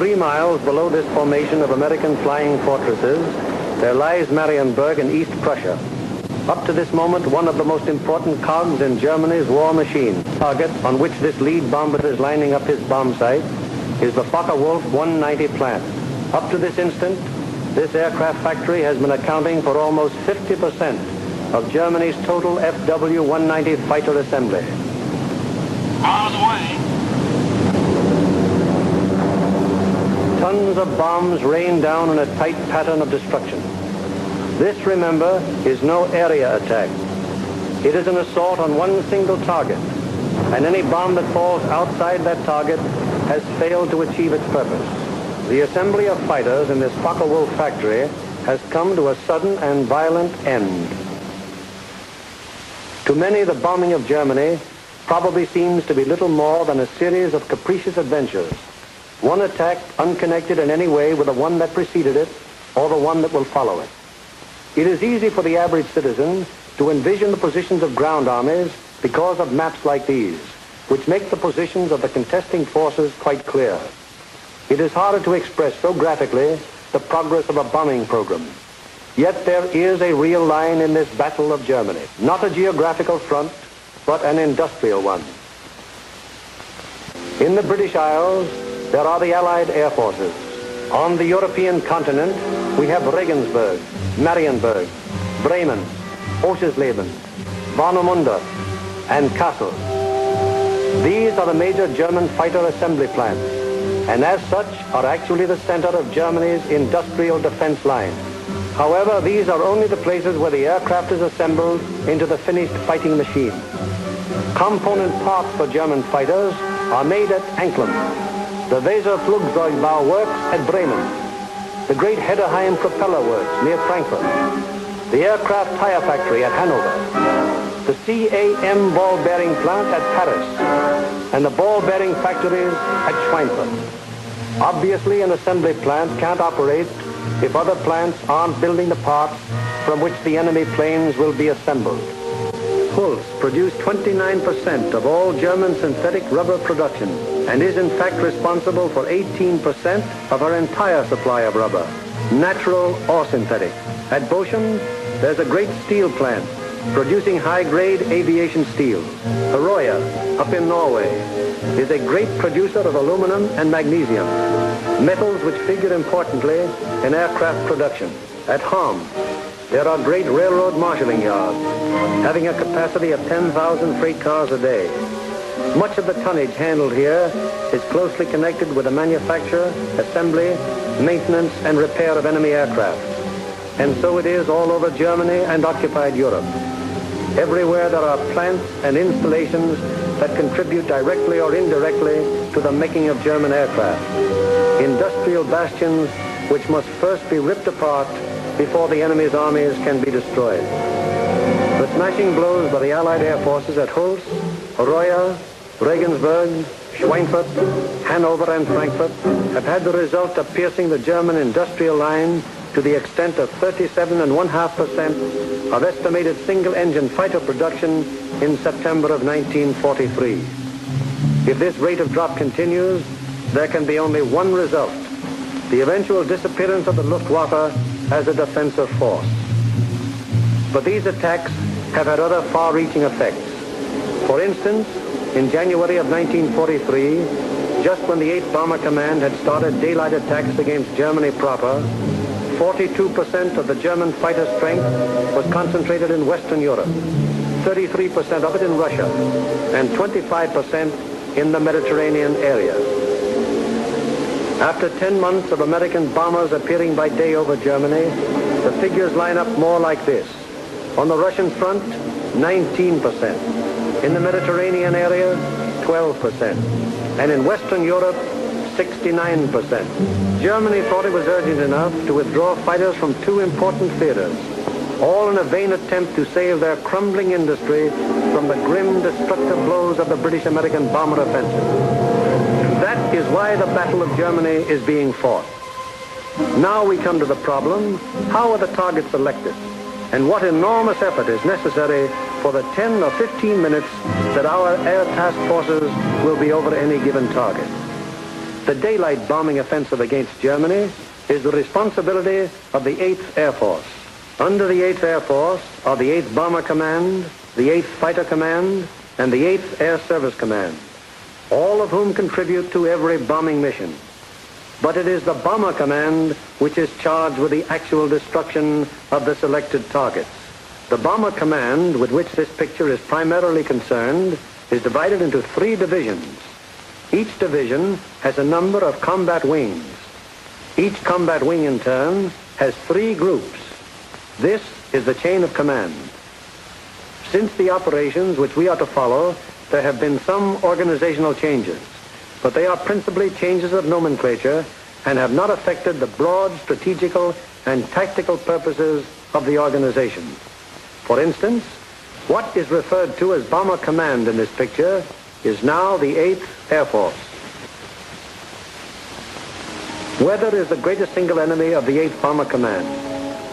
3 miles below this formation of American flying fortresses, there lies Marienburg in East Prussia. Up to this moment, one of the most important cogs in Germany's war machine. Target on which this lead bomber is lining up his bomb site is the Focke-Wulf 190 plant. Up to this instant, this aircraft factory has been accounting for almost 50% of Germany's total FW-190 fighter assembly. Miles away. Tons of bombs rain down in a tight pattern of destruction. This, remember, is no area attack. It is an assault on one single target, and any bomb that falls outside that target has failed to achieve its purpose. The assembly of fighters in this Focke-Wulf factory has come to a sudden and violent end. To many, the bombing of Germany probably seems to be little more than a series of capricious adventures, one attack unconnected in any way with the one that preceded it or the one that will follow it. It is easy for the average citizen to envision the positions of ground armies because of maps like these, which make the positions of the contesting forces quite clear. It is harder to express so graphically the progress of a bombing program. Yet there is a real line in this battle of Germany, not a geographical front, but an industrial one. In the British Isles, there are the Allied air forces. On the European continent, we have Regensburg, Marienburg, Bremen, Oschersleben, Warnemünde, and Kassel. These are the major German fighter assembly plants, and as such are actually the center of Germany's industrial defense line. However, these are only the places where the aircraft is assembled into the finished fighting machine. Component parts for German fighters are made at Anklam, the Weser Flugzeugbau Works at Bremen, the great Hedderheim Propeller Works near Frankfurt, the aircraft tire factory at Hanover, the CAM ball bearing plant at Paris, and the ball bearing factories at Schweinfurt. Obviously, an assembly plant can't operate if other plants aren't building the parts from which the enemy planes will be assembled. Hulst produced 29% of all German synthetic rubber production and is in fact responsible for 18% of our entire supply of rubber, natural or synthetic. At Bochum, there's a great steel plant producing high-grade aviation steel. Herøya, up in Norway, is a great producer of aluminum and magnesium, metals which figure importantly in aircraft production. At Ham, there are great railroad marshalling yards, having a capacity of 10,000 freight cars a day. Much of the tonnage handled here is closely connected with the manufacture, assembly, maintenance, and repair of enemy aircraft. And so it is all over Germany and occupied Europe. Everywhere there are plants and installations that contribute directly or indirectly to the making of German aircraft. Industrial bastions which must first be ripped apart before the enemy's armies can be destroyed. The smashing blows by the Allied air forces at Hulst, Herøya, Regensburg, Schweinfurt, Hanover, and Frankfurt have had the result of piercing the German industrial line to the extent of 37.5% of estimated single-engine fighter production in September of 1943. If this rate of drop continues, there can be only one result: the eventual disappearance of the Luftwaffe as a defensive force. But these attacks have had other far-reaching effects. For instance, in January of 1943, just when the 8th Bomber Command had started daylight attacks against Germany proper, 42% of the German fighter strength was concentrated in Western Europe, 33% of it in Russia, and 25% in the Mediterranean area. After 10 months of American bombers appearing by day over Germany, the figures line up more like this. On the Russian front, 19%. In the Mediterranean area, 12%. And in Western Europe, 69%. Germany thought it was urgent enough to withdraw fighters from 2 important theaters, all in a vain attempt to save their crumbling industry from the grim, destructive blows of the British-American bomber offensive. That is why the Battle of Germany is being fought. Now we come to the problem: how are the targets selected? And what enormous effort is necessary for the 10 or 15 minutes that our air task forces will be over any given target? The daylight bombing offensive against Germany is the responsibility of the 8th Air Force. Under the 8th Air Force are the 8th Bomber Command, the 8th Fighter Command, and the 8th Air Service Command, all of whom contribute to every bombing mission. But it is the Bomber Command which is charged with the actual destruction of the selected targets. The Bomber Command, with which this picture is primarily concerned, is divided into 3 divisions. Each division has a number of combat wings. Each combat wing, in turn, has 3 groups. This is the chain of command. Since the operations which we are to follow, there have been some organizational changes, but they are principally changes of nomenclature and have not affected the broad strategical and tactical purposes of the organization. For instance, what is referred to as Bomber Command in this picture is now the 8th Air Force. Weather is the greatest single enemy of the 8th Bomber Command,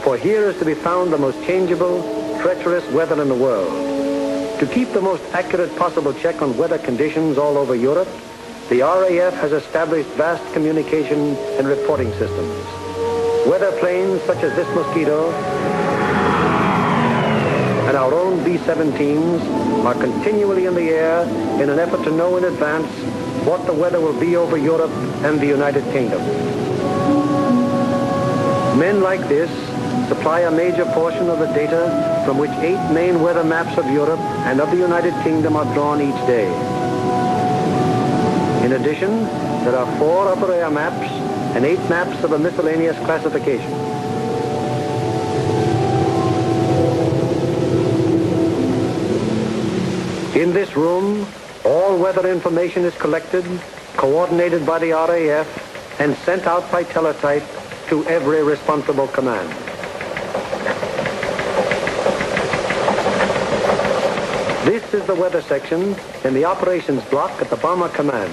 for here is to be found the most changeable, treacherous weather in the world. To keep the most accurate possible check on weather conditions all over Europe, the RAF has established vast communication and reporting systems. Weather planes such as this Mosquito and our own B-17s are continually in the air in an effort to know in advance what the weather will be over Europe and the United Kingdom. Men like this supply a major portion of the data from which 8 main weather maps of Europe and of the United Kingdom are drawn each day. In addition, there are 4 upper air maps and 8 maps of a miscellaneous classification. In this room, all weather information is collected, coordinated by the RAF, and sent out by teletype to every responsible command. This is the weather section in the operations block at the Bomber Command.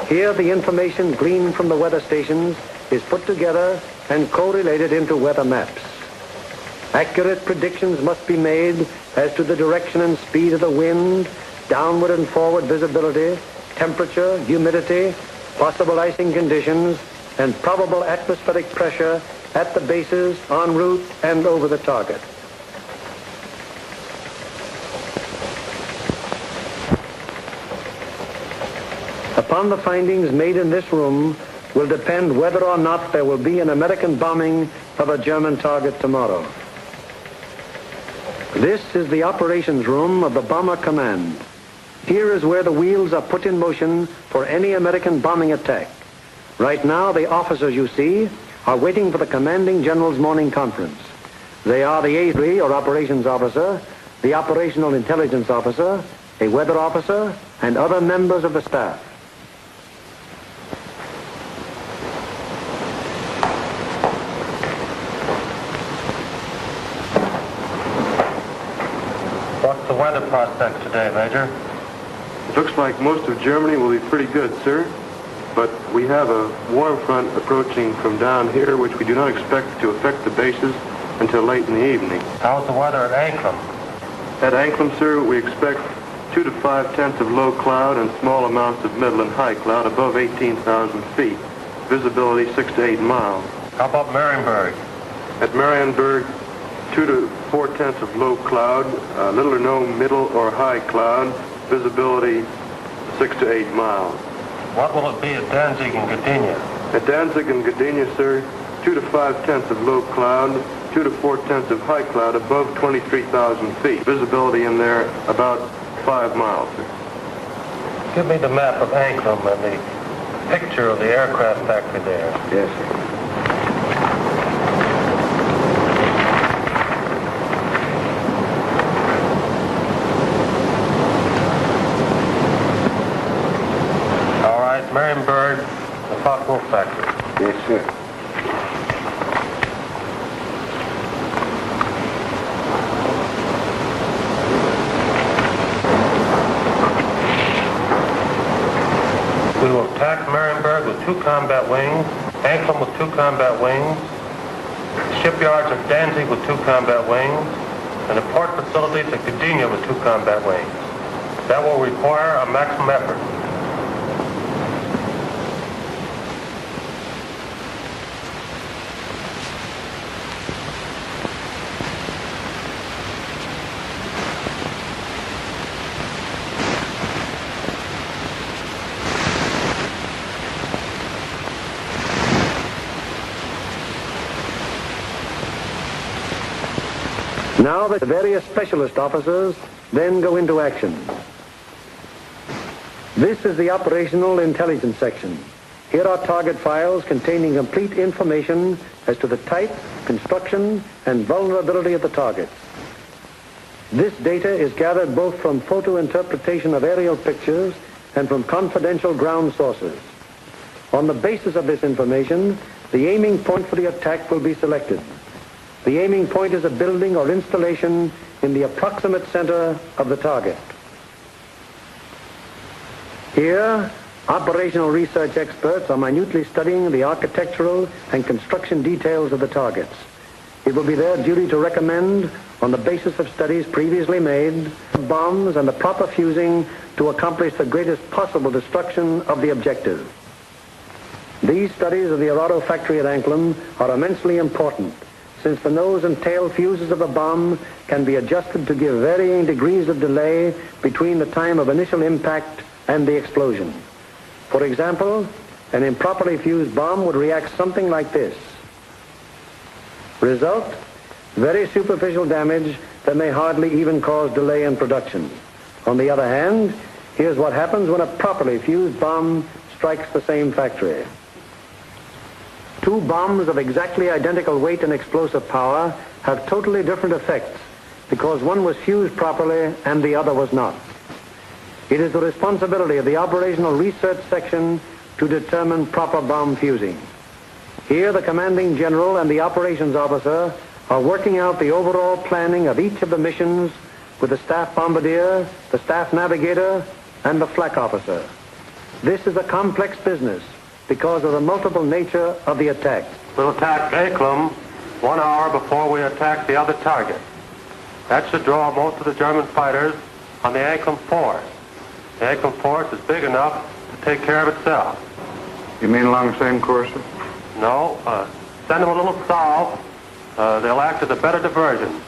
Here the information gleaned from the weather stations is put together and correlated into weather maps. Accurate predictions must be made as to the direction and speed of the wind, downward and forward visibility, temperature, humidity, possible icing conditions, and probable atmospheric pressure at the bases, en route, and over the target. Upon the findings made in this room will depend whether or not there will be an American bombing of a German target tomorrow. This is the operations room of the Bomber Command. Here is where the wheels are put in motion for any American bombing attack. Right now, the officers you see are waiting for the commanding general's morning conference. They are the A3 or operations officer, the operational intelligence officer, a weather officer, and other members of the staff. What's the weather prospects today, Major? It looks like most of Germany will be pretty good, sir. But we have a warm front approaching from down here, which we do not expect to affect the bases until late in the evening. How's the weather at Anklam? At Anklam, sir, we expect 2 to 5 tenths of low cloud and small amounts of middle and high cloud above 18,000 feet. Visibility 6 to 8 miles. How about Marienburg? At Marienburg, 2 to 4 tenths of low cloud, little or no middle or high cloud, visibility 6 to 8 miles. What will it be at Danzig and Gdynia? At Danzig and Gdynia, sir, 2 to 5 tenths of low cloud, 2 to 4 tenths of high cloud above 23,000 feet. Visibility in there about 5 miles, sir. Give me the map of Anklam and the picture of the aircraft factory there. Yes, sir. Marienburg, the Focke-Wulf factory. Yes, sir. We will attack Marienburg with 2 combat wings, Anklam with 2 combat wings, shipyards at Danzig with 2 combat wings, and the port facilities at Gdynia with 2 combat wings. That will require a maximum effort. Now the various specialist officers then go into action. This is the operational intelligence section. Here are target files containing complete information as to the type, construction, and vulnerability of the targets. This data is gathered both from photo interpretation of aerial pictures and from confidential ground sources. On the basis of this information, the aiming point for the attack will be selected. The aiming point is a building or installation in the approximate center of the target. Here, operational research experts are minutely studying the architectural and construction details of the targets. It will be their duty to recommend, on the basis of studies previously made, bombs and the proper fusing to accomplish the greatest possible destruction of the objective. These studies of the Arado factory at Anklam are immensely important, since the nose and tail fuses of a bomb can be adjusted to give varying degrees of delay between the time of initial impact and the explosion. For example, an improperly fused bomb would react something like this. Result, very superficial damage that may hardly even cause delay in production. On the other hand, here's what happens when a properly fused bomb strikes the same factory. Two bombs of exactly identical weight and explosive power have totally different effects because one was fused properly and the other was not. It is the responsibility of the operational research section to determine proper bomb fusing. Here, the commanding general and the operations officer are working out the overall planning of each of the missions with the staff bombardier, the staff navigator, and the flak officer. This is a complex business because of the multiple nature of the attack. We'll attack Anklam 1 hour before we attack the other target. That should draw most of the German fighters on the Anklam force. The Anklam force is big enough to take care of itself. You mean along the same course, sir? No, send them a little south. They'll act as a better diversion.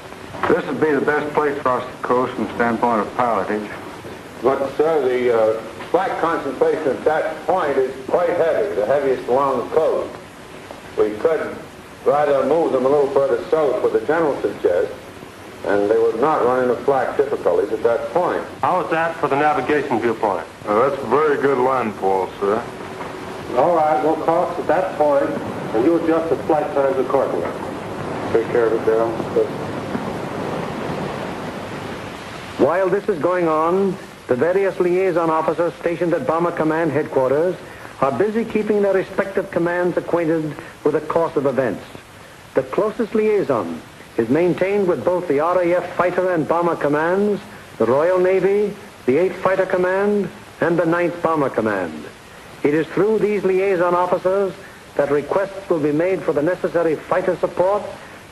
This would be the best place across the coast from the standpoint of pilotage. But, sir, the flak concentration at that point is quite heavy, the heaviest along the coast. We could rather move them a little further south, what the general suggests, and they would not run into flak difficulties at that point. How is that for the navigation viewpoint? That's a very good line, Paul, sir. All right, we'll cross at that point, and you adjust the flight times accordingly. Take care of it, Darrell. While this is going on, the various liaison officers stationed at Bomber Command headquarters are busy keeping their respective commands acquainted with the course of events. The closest liaison is maintained with both the RAF Fighter and Bomber Commands, the Royal Navy, the 8th Fighter Command, and the 9th Bomber Command. It is through these liaison officers that requests will be made for the necessary fighter support,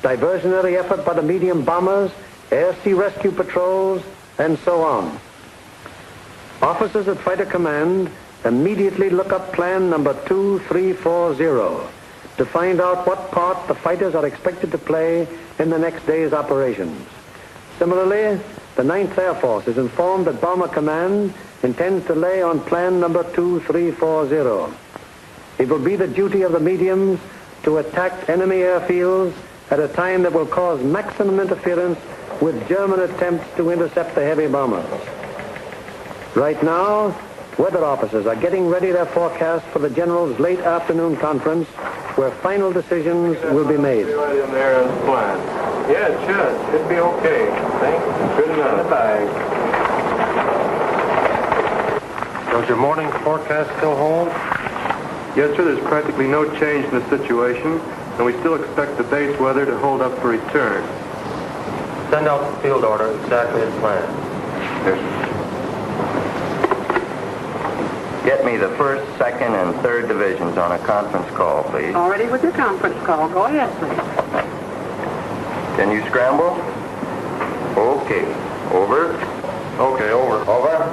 diversionary effort by the medium bombers, air-sea rescue patrols, and so on. Officers at Fighter Command immediately look up plan number 2340 to find out what part the fighters are expected to play in the next day's operations. Similarly, the 9th Air Force is informed that Bomber Command intends to lay on plan number 2340. It will be the duty of the mediums to attack enemy airfields at a time that will cause maximum interference with German attempts to intercept the heavy bombers. Right now, weather officers are getting ready their forecast for the General's late afternoon conference where final decisions will be made. Right in there on the plan. Yeah, it should. Should be okay. Thanks. Good enough. Bye. Does your morning forecast still hold? Yes, sir, there's practically no change in the situation, and we still expect the base weather to hold up for return. Send out the field order exactly as planned. Yes, sir. Get me the 1st, 2nd, and 3rd divisions on a conference call, please. Already with your conference call. Go ahead, please. Can you scramble? Okay. Over. Okay, over. Over.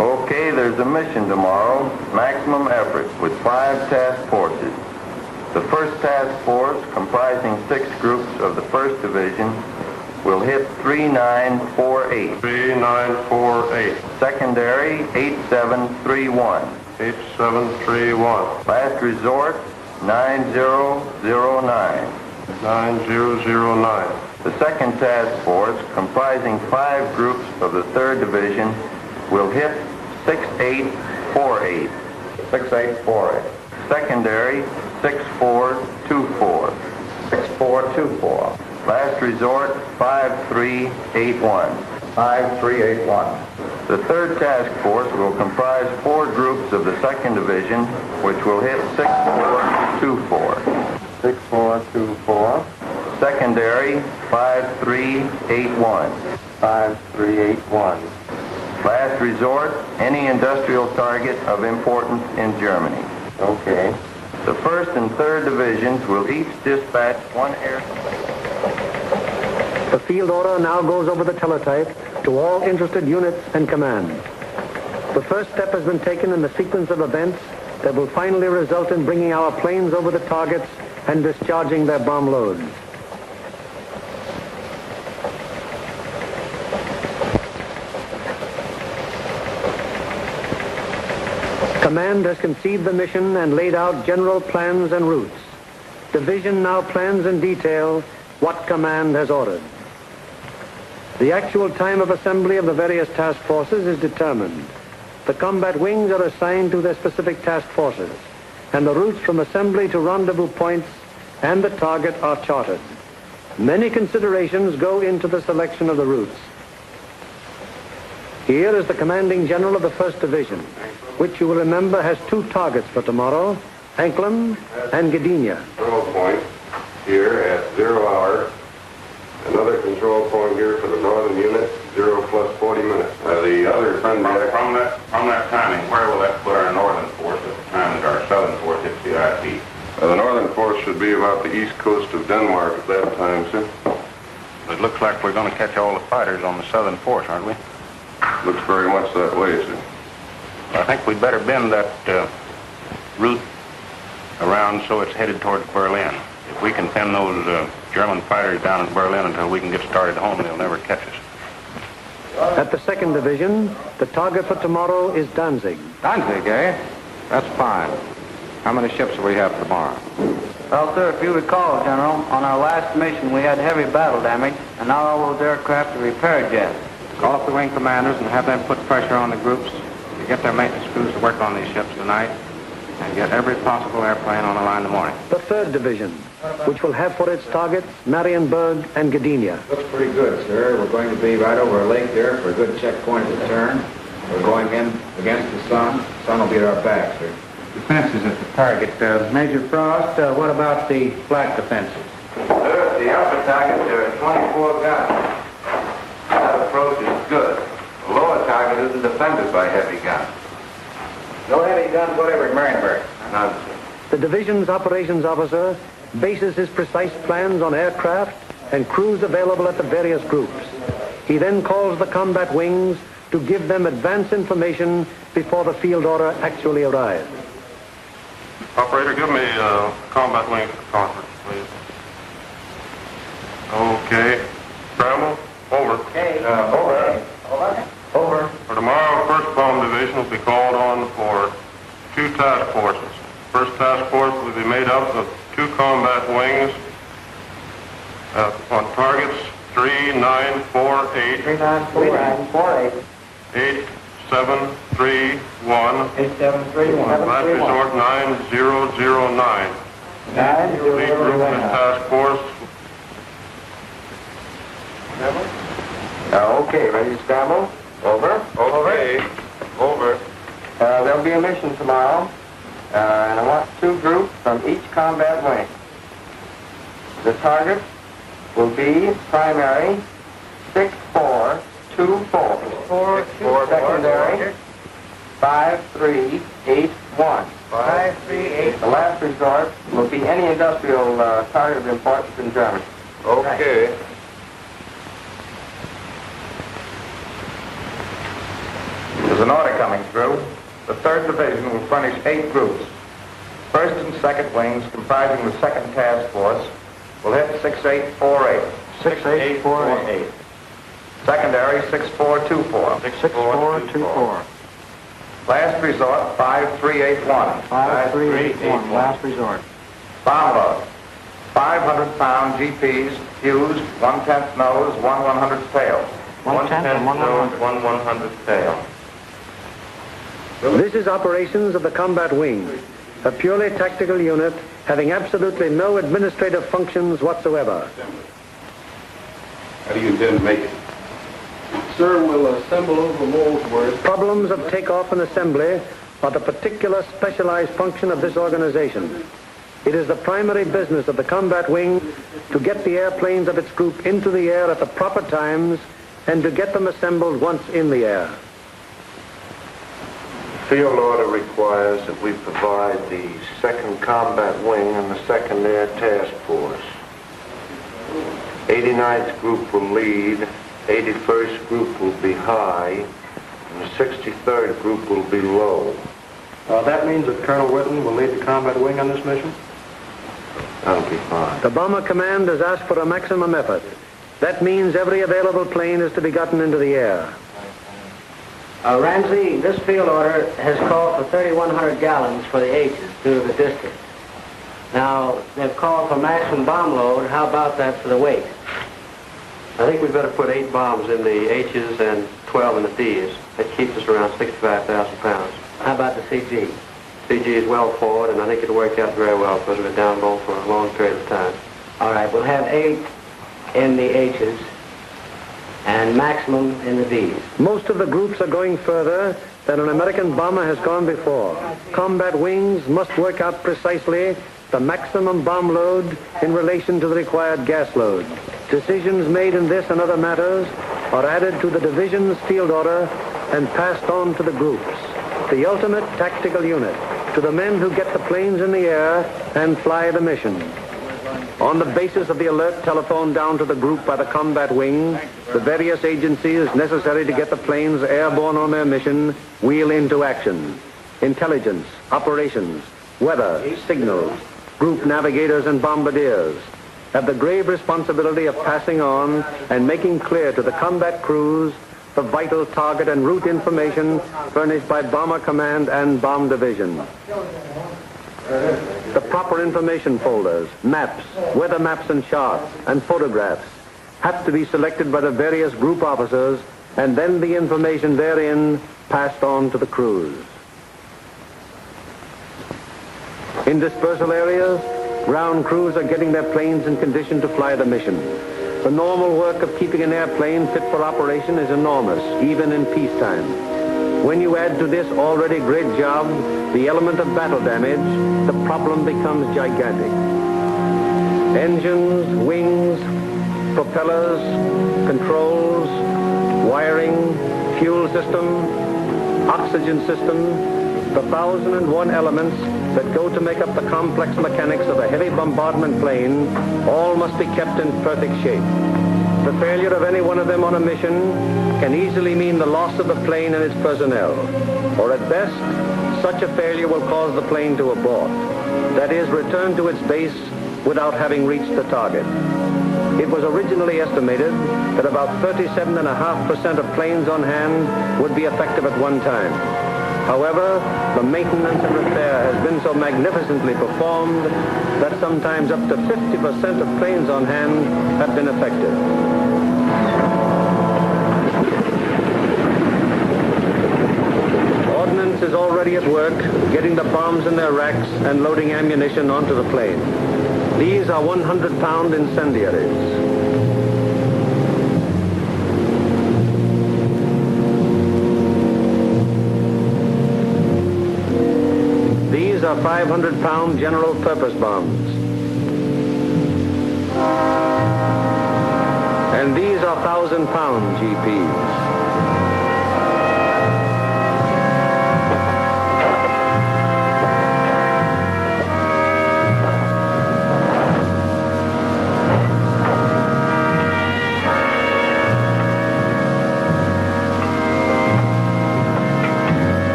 Okay, there's a mission tomorrow. Maximum effort with 5 task forces. The first task force, comprising 6 groups of the 1st Division, will hit 3948. 3948. Secondary, 8731. 8731. Last resort, 9009. 9009. The 2nd Task Force, comprising 5 groups of the 3rd Division, will hit 6848. 6848. Secondary, 6424. 6424. Last resort, 5381. 5381. The 3rd Task Force will comprise 4 groups of the 2nd Division, which will hit 6424. 6424. Secondary, 5381. 5381. Last resort, any industrial target of importance in Germany. Okay. The 1st and 3rd Divisions will each dispatch 1 air. The field order now goes over the teletype to all interested units and command. The first step has been taken in the sequence of events that will finally result in bringing our planes over the targets and discharging their bomb loads. Command has conceived the mission and laid out general plans and routes. Division now plans in detail what command has ordered. The actual time of assembly of the various task forces is determined. The combat wings are assigned to their specific task forces, and the routes from assembly to rendezvous points and the target are charted. Many considerations go into the selection of the routes. Here is the commanding general of the 1st Division, which you will remember has 2 targets for tomorrow, Anklam and Gdynia. Control point here at 0 hour. Another control point here for the northern unit, 0 plus 40 minutes. The other friendly... From that timing, where will that put our northern force at the time that our southern force hits the IP? The northern force should be about the east coast of Denmark at that time, sir. It looks like we're going to catch all the fighters on the southern force, aren't we? Looks very much that way, sir. I think we'd better bend that route around so it's headed towards Berlin. If we can pin those German fighters down in Berlin until we can get started home, they'll never catch us. At the 2nd Division, the target for tomorrow is Danzig. Danzig, eh? That's fine. How many ships do we have tomorrow? Well, sir, if you recall, General, on our last mission we had heavy battle damage, and now all those aircraft are repaired yet. Call up the wing commanders and have them put pressure on the groups to get their maintenance crews to work on these ships tonight and get every possible airplane on the line in the morning. The 3rd Division, which will have for its targets Marienburg and Gdynia. Looks pretty good, sir. We're going to be right over a lake there for a good checkpoint at the turn. We're going in against the sun. The sun will be at our back, sir. Defenses at the target. Major Frost, what about the flat defenses? Sir, the upper target, there are 24 guns. That approach is good. The lower target isn't defended by heavy guns. No heavy guns whatever in Marienburg. None, sir. The division's operations officer bases his precise plans on aircraft and crews available at the various groups. He then calls the combat wings to give them advance information before the field order actually arrives. Operator, give me combat wing conference, please. Okay. Scramble, over. Okay. Over. Over. For tomorrow, 1st Bomb Division will be called on for 2 task forces. 1st Task Force will be made up of 2 combat wings on targets 3948, 3948. 8731, 8731. last resort 9009. Lead group and task force. Okay, ready to scramble? Over. Okay. Over. There'll be a mission tomorrow, and I want 2 groups from each combat wing. The target will be primary 6424. Secondary 5381. 538. The last resort will be any industrial target of importance in Germany. Okay. There's an order coming through. The 3rd Division will furnish 8 groups. 1st and 2nd wings, comprising the 2nd Task Force, will hit 6848. 6848. Secondary 6424. 6424. Last resort 5381. 5381. Last resort. Bomb load 500-pound GPs fused, 1/10 nose, 1/100 tail. 1/10 and 1/100. 1/100 tail. This is operations of the combat wing, a purely tactical unit having absolutely no administrative functions whatsoever. How do you intend to make it? Sir, we'll assemble over Molesworth. Problems of takeoff and assembly are the particular specialized function of this organization. It is the primary business of the combat wing to get the airplanes of its group into the air at the proper times and to get them assembled once in the air. Field order requires that we provide the 2nd Combat Wing and the 2nd Air Task Force. 89th Group will lead, 81st Group will be high, and the 63rd Group will be low. That means that Colonel Whitten will lead the combat wing on this mission? That'll be fine. The Bomber Command has asked for a maximum effort. That means every available plane is to be gotten into the air. Ramsey, this field order has called for 3,100 gallons for the H's due to the distance. Now, they've called for maximum bomb load. How about that for the weight? I think we better put 8 bombs in the H's and 12 in the D's. That keeps us around 65,000 pounds. How about the CG? CG is well forward, and I think it'll work out very well because we're down low for a long period of time. All right, we'll have 8 in the H's and maximum in the D's. Most of the groups are going further than an American bomber has gone before. Combat wings must work out precisely the maximum bomb load in relation to the required gas load. Decisions made in this and other matters are added to the division's field order and passed on to the groups, the ultimate tactical unit, to the men who get the planes in the air and fly the mission. On the basis of the alert telephoned down to the group by the combat wing, the various agencies necessary to get the planes airborne on their mission wheel into action. Intelligence, operations, weather, signals, group navigators and bombardiers have the grave responsibility of passing on and making clear to the combat crews the vital target and route information furnished by Bomber Command and Bomb Division. The proper information folders, maps, weather maps and charts, and photographs have to be selected by the various group officers and then the information therein passed on to the crews. In dispersal areas, ground crews are getting their planes in condition to fly the mission. The normal work of keeping an airplane fit for operation is enormous, even in peacetime. When you add to this already great job the element of battle damage, the problem becomes gigantic. Engines, wings, propellers, controls, wiring, fuel system, oxygen system, the 1,001 elements that go to make up the complex mechanics of a heavy bombardment plane all must be kept in perfect shape. The failure of any one of them on a mission can easily mean the loss of the plane and its personnel, or at best, such a failure will cause the plane to abort, that is, return to its base without having reached the target. It was originally estimated that about 37.5% of planes on hand would be effective at one time. However, the maintenance and repair has been so magnificently performed that sometimes up to 50% of planes on hand have been effective. Ordnance is already at work, getting the bombs in their racks and loading ammunition onto the plane. These are 100-pound incendiaries. These are 500-pound general purpose bombs. And these are 1,000-pound GPs.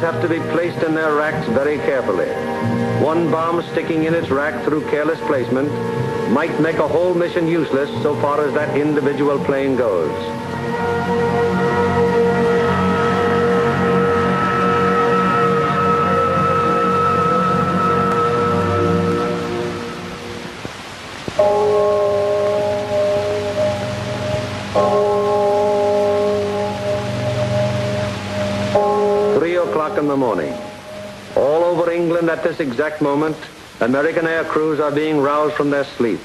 Have to be placed in their racks very carefully. One bomb sticking in its rack through careless placement might make a whole mission useless so far as that individual plane goes. In the morning. All over England at this exact moment, American air crews are being roused from their sleep.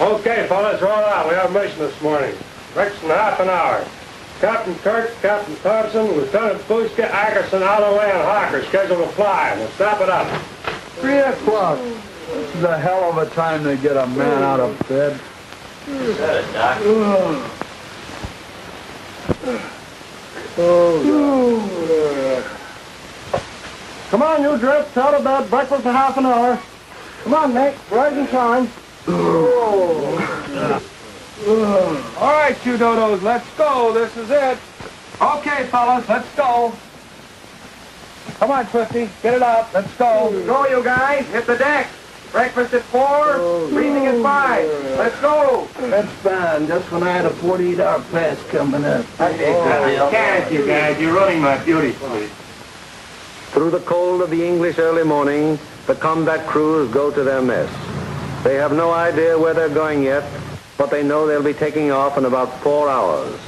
Okay, fellas, roll out. We have a mission this morning. Breakfast in half an hour. Captain Kirk, Captain Thompson, Lieutenant Bushka, Ackerson, Alloway, and Hawker scheduled to fly. We'll snap it up. 3 o'clock. This is a hell of a time to get a man out of bed. Is that it, Doc? Come on, you drift. Out of bed. Breakfast in half an hour. Come on, Nate. Rising time. All right, you dodos. Let's go. This is it. Okay, fellas. Let's go. Come on, Twisty. Get it out. Let's go. Go, you guys. Hit the deck. Breakfast at 4, briefing at 5. Let's go. That's fine. Just when I had a 48-hour pass coming up. Can't you guys? You're running my beauty sleep. Through the cold of the English early morning, the combat crews go to their mess. They have no idea where they're going yet, but they know they'll be taking off in about 4 hours.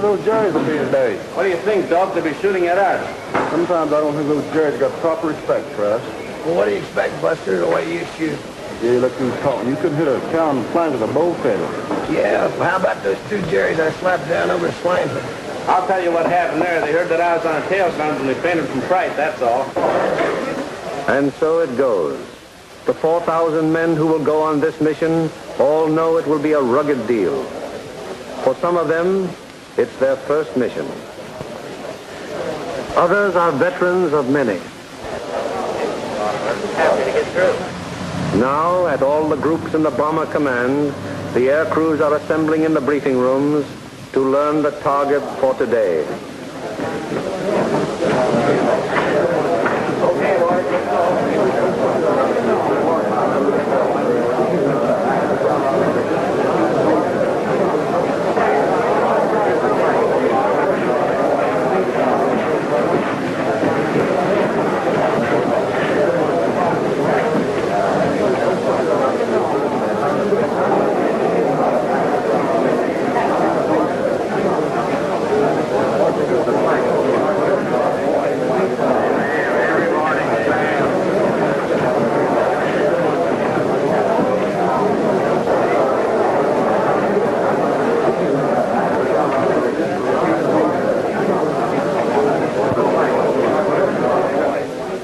Those Jerry's will be today. What do you think, Doc? They'll be shooting at us. Sometimes I don't think those Jerry's got proper respect for us. Well, what do you expect, Buster, the way you shoot? Yeah, look who's talking. You couldn't hit a cow in the flank with a bow feather. Yeah, well, how about those 2 Jerry's I slapped down over his flank? I'll tell you what happened there. They heard that I was on a tail sound and they fainted from fright, that's all. And so it goes. The 4,000 men who will go on this mission all know it will be a rugged deal. For some of them, it's their first mission. Others are veterans of many. Happy to get through. Now, at all the groups in the Bomber Command, the air crews are assembling in the briefing rooms to learn the target for today. Okay, boys, let's go.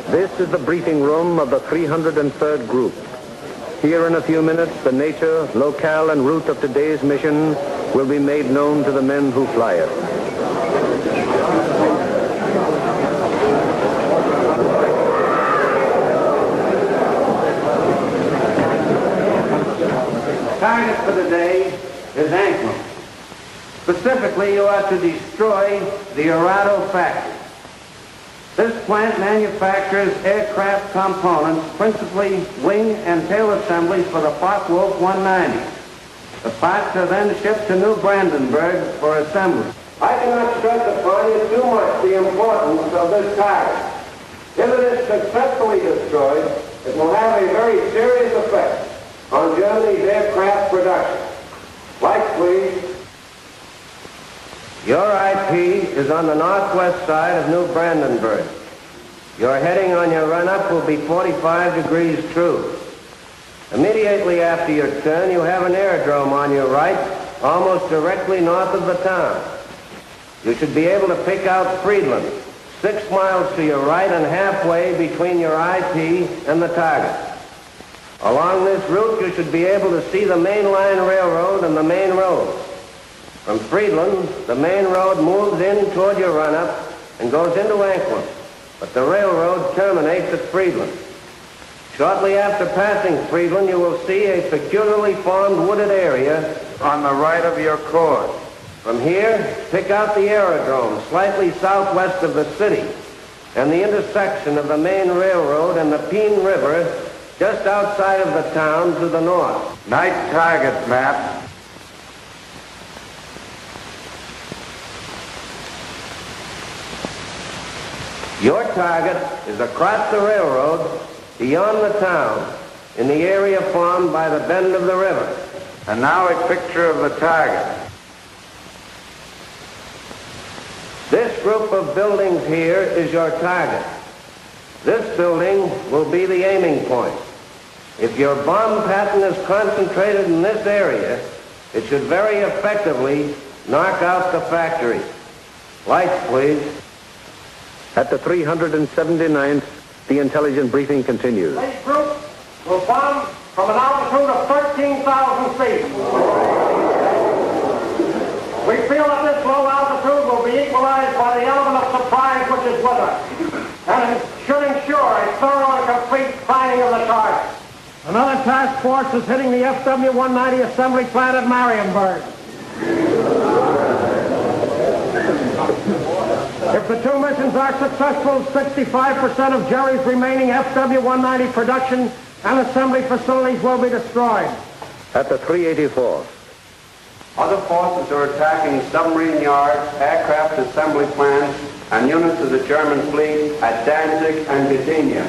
This is the briefing room of the 303rd Group. Here in a few minutes, the nature, locale, and route of today's mission will be made known to the men who fly it. Target for the day is Anklam. Specifically, you are to destroy the Arado factory. This plant manufactures aircraft components, principally wing and tail assemblies for the Focke-Wulf 190. The parts are then shipped to New Brandenburg for assembly. I cannot stress upon you too much the importance of this target. If it is successfully destroyed, It will have a very serious effect on Germany's aircraft production. Lights, please. Your IP is on the northwest side of New Brandenburg. Your heading on your run-up will be 45 degrees true. Immediately after your turn, you have an aerodrome on your right, almost directly north of the town. You should be able to pick out Friedland, 6 miles to your right and halfway between your IP and the target. Along this route, you should be able to see the main line railroad and the main road. From Friedland, the main road moves in toward your run-up and goes into Anklam, but the railroad terminates at Friedland. Shortly after passing Friedland, you will see a peculiarly formed wooded area on the right of your course. From here, pick out the aerodrome slightly southwest of the city and the intersection of the main railroad and the Peene River just outside of the town to the north. Night target map. Your target is across the railroad, beyond the town, in the area formed by the bend of the river. And now a picture of the target. This group of buildings here is your target. This building will be the aiming point. If your bomb pattern is concentrated in this area, it should very effectively knock out the factory. Lights, please. At the 379th, the intelligence briefing continues. This group will bomb from an altitude of 13,000 feet. We feel that this low altitude will be equalized by the element of surprise which is with us, and it should ensure a thorough and complete finding of the target. Another task force is hitting the FW-190 assembly plant at Marienburg. If the two missions are successful, 65% of Jerry's remaining FW-190 production and assembly facilities will be destroyed. At the 384th. Other forces are attacking submarine yards, aircraft assembly plants, and units of the German fleet at Danzig and Gdynia.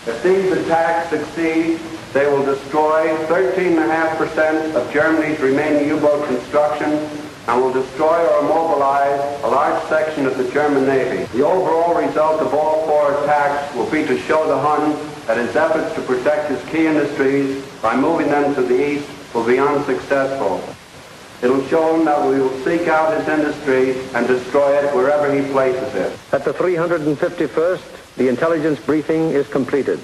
If these attacks succeed, they will destroy 13.5% of Germany's remaining U-boat construction and will destroy or immobilize a large section of the German Navy. The overall result of all four attacks will be to show the Hun that his efforts to protect his key industries by moving them to the east will be unsuccessful. It will show him that we will seek out his industry and destroy it wherever he places it. At the 351st, the intelligence briefing is completed.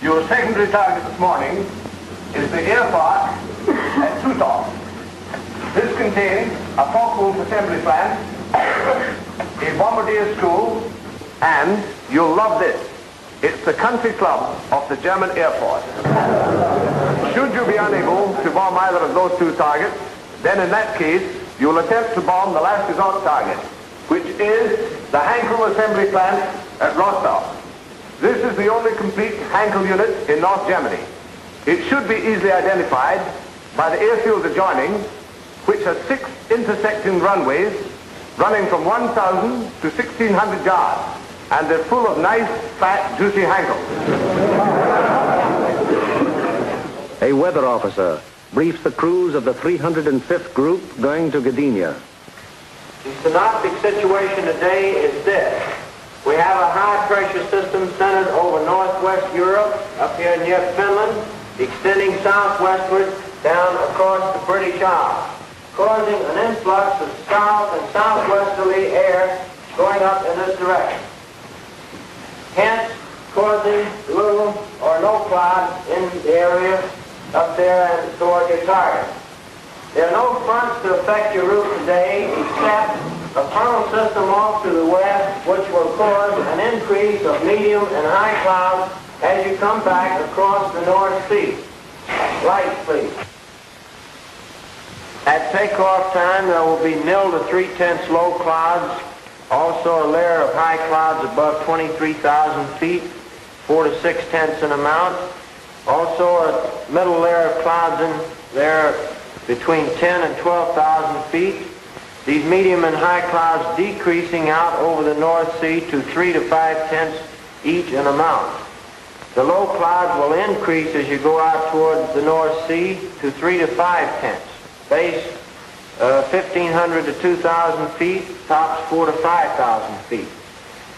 Your secondary target this morning is the air park at Sutov. This contains a Focke-Wulf assembly plant, a bombardier school, and you'll love this. It's the country club of the German Air Force. Should you be unable to bomb either of those two targets, then in that case, you'll attempt to bomb the last resort target, which is the Hankel assembly plant at Rostov. This is the only complete Hankel unit in North Germany. It should be easily identified by the airfields adjoining, which are 6 intersecting runways running from 1,000 to 1,600 yards, and they're full of nice, fat, juicy Hankels. A weather officer briefs the crews of the 305th group going to Gdynia. The synoptic situation today is this. We have a high-pressure system centered over northwest Europe, up here near Finland, extending southwestward down across the British Isles, causing an influx of south and southwesterly air going up in this direction. Hence, causing little or no clouds in the area up there and toward your target. There are no fronts to affect your route today except a funnel system off to the west which will cause an increase of medium and high clouds as you come back across the North Sea. Lights, please. At takeoff time, there will be 0 to 3/10 low clouds, also a layer of high clouds above 23,000 feet, 4 to 6/10 in amount. Also a middle layer of clouds in there between 10 and 12,000 feet. These medium and high clouds decreasing out over the North Sea to 3 to 5/10 each in amount. The low clouds will increase as you go out towards the North Sea to 3 to 5 tenths. Base 1,500 to 2,000 feet, tops 4 to 5,000 feet.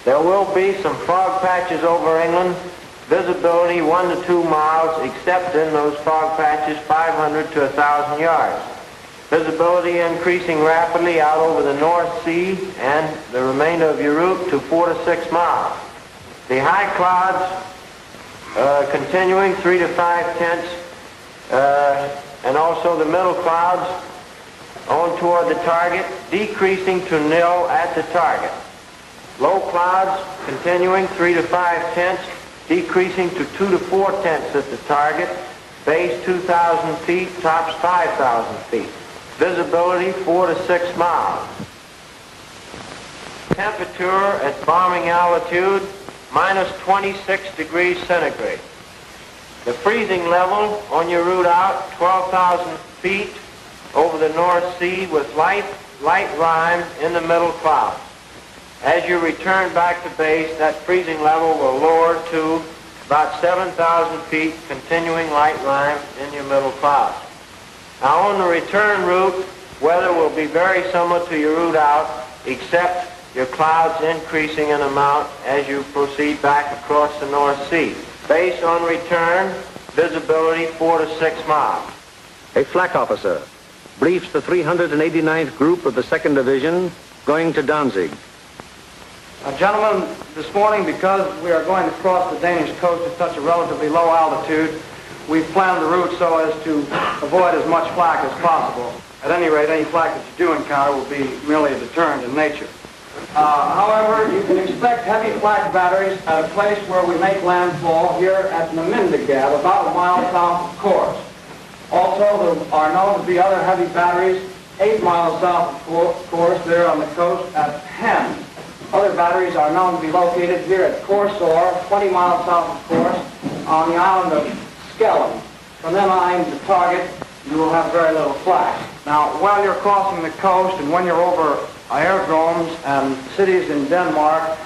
There will be some fog patches over England, visibility 1 to 2 miles, except in those fog patches 500 to 1,000 yards. Visibility increasing rapidly out over the North Sea and the remainder of your route to 4 to 6 miles. The high clouds continuing 3 to 5 tenths, and also the middle clouds on toward the target, decreasing to nil at the target. Low clouds continuing 3 to 5 tenths, decreasing to 2 to 4 tenths at the target. Base 2,000 feet, tops 5,000 feet. Visibility 4 to 6 miles. Temperature at bombing altitude minus 26 degrees centigrade. The freezing level on your route out 12,000 feet over the North Sea with light rime in the middle clouds. As you return back to base, that freezing level will lower to about 7,000 feet, continuing light rime in your middle clouds. Now on the return route, weather will be very similar to your route out, except your clouds increasing in amount as you proceed back across the North Sea. Base on return, visibility 4 to 6 miles. A flak officer briefs the 389th Group of the 2nd Division going to Danzig. Gentlemen, this morning, because we are going to cross the Danish coast at such a relatively low altitude, we've planned the route so as to avoid as much flak as possible. At any rate, any flak that you do encounter will be merely a deterrent in nature. However, you can expect heavy flak batteries at a place where we make landfall here at Namindagab, about a mile south of Kors. Also, there are known to be other heavy batteries 8 miles south of Kors there on the coast at Hem. Other batteries are known to be located here at Korsor, 20 miles south of Kors, on the island of Skellum. From them on to target, you will have very little flak. Now, while you're crossing the coast and when you're over aerodromes and cities in Denmark,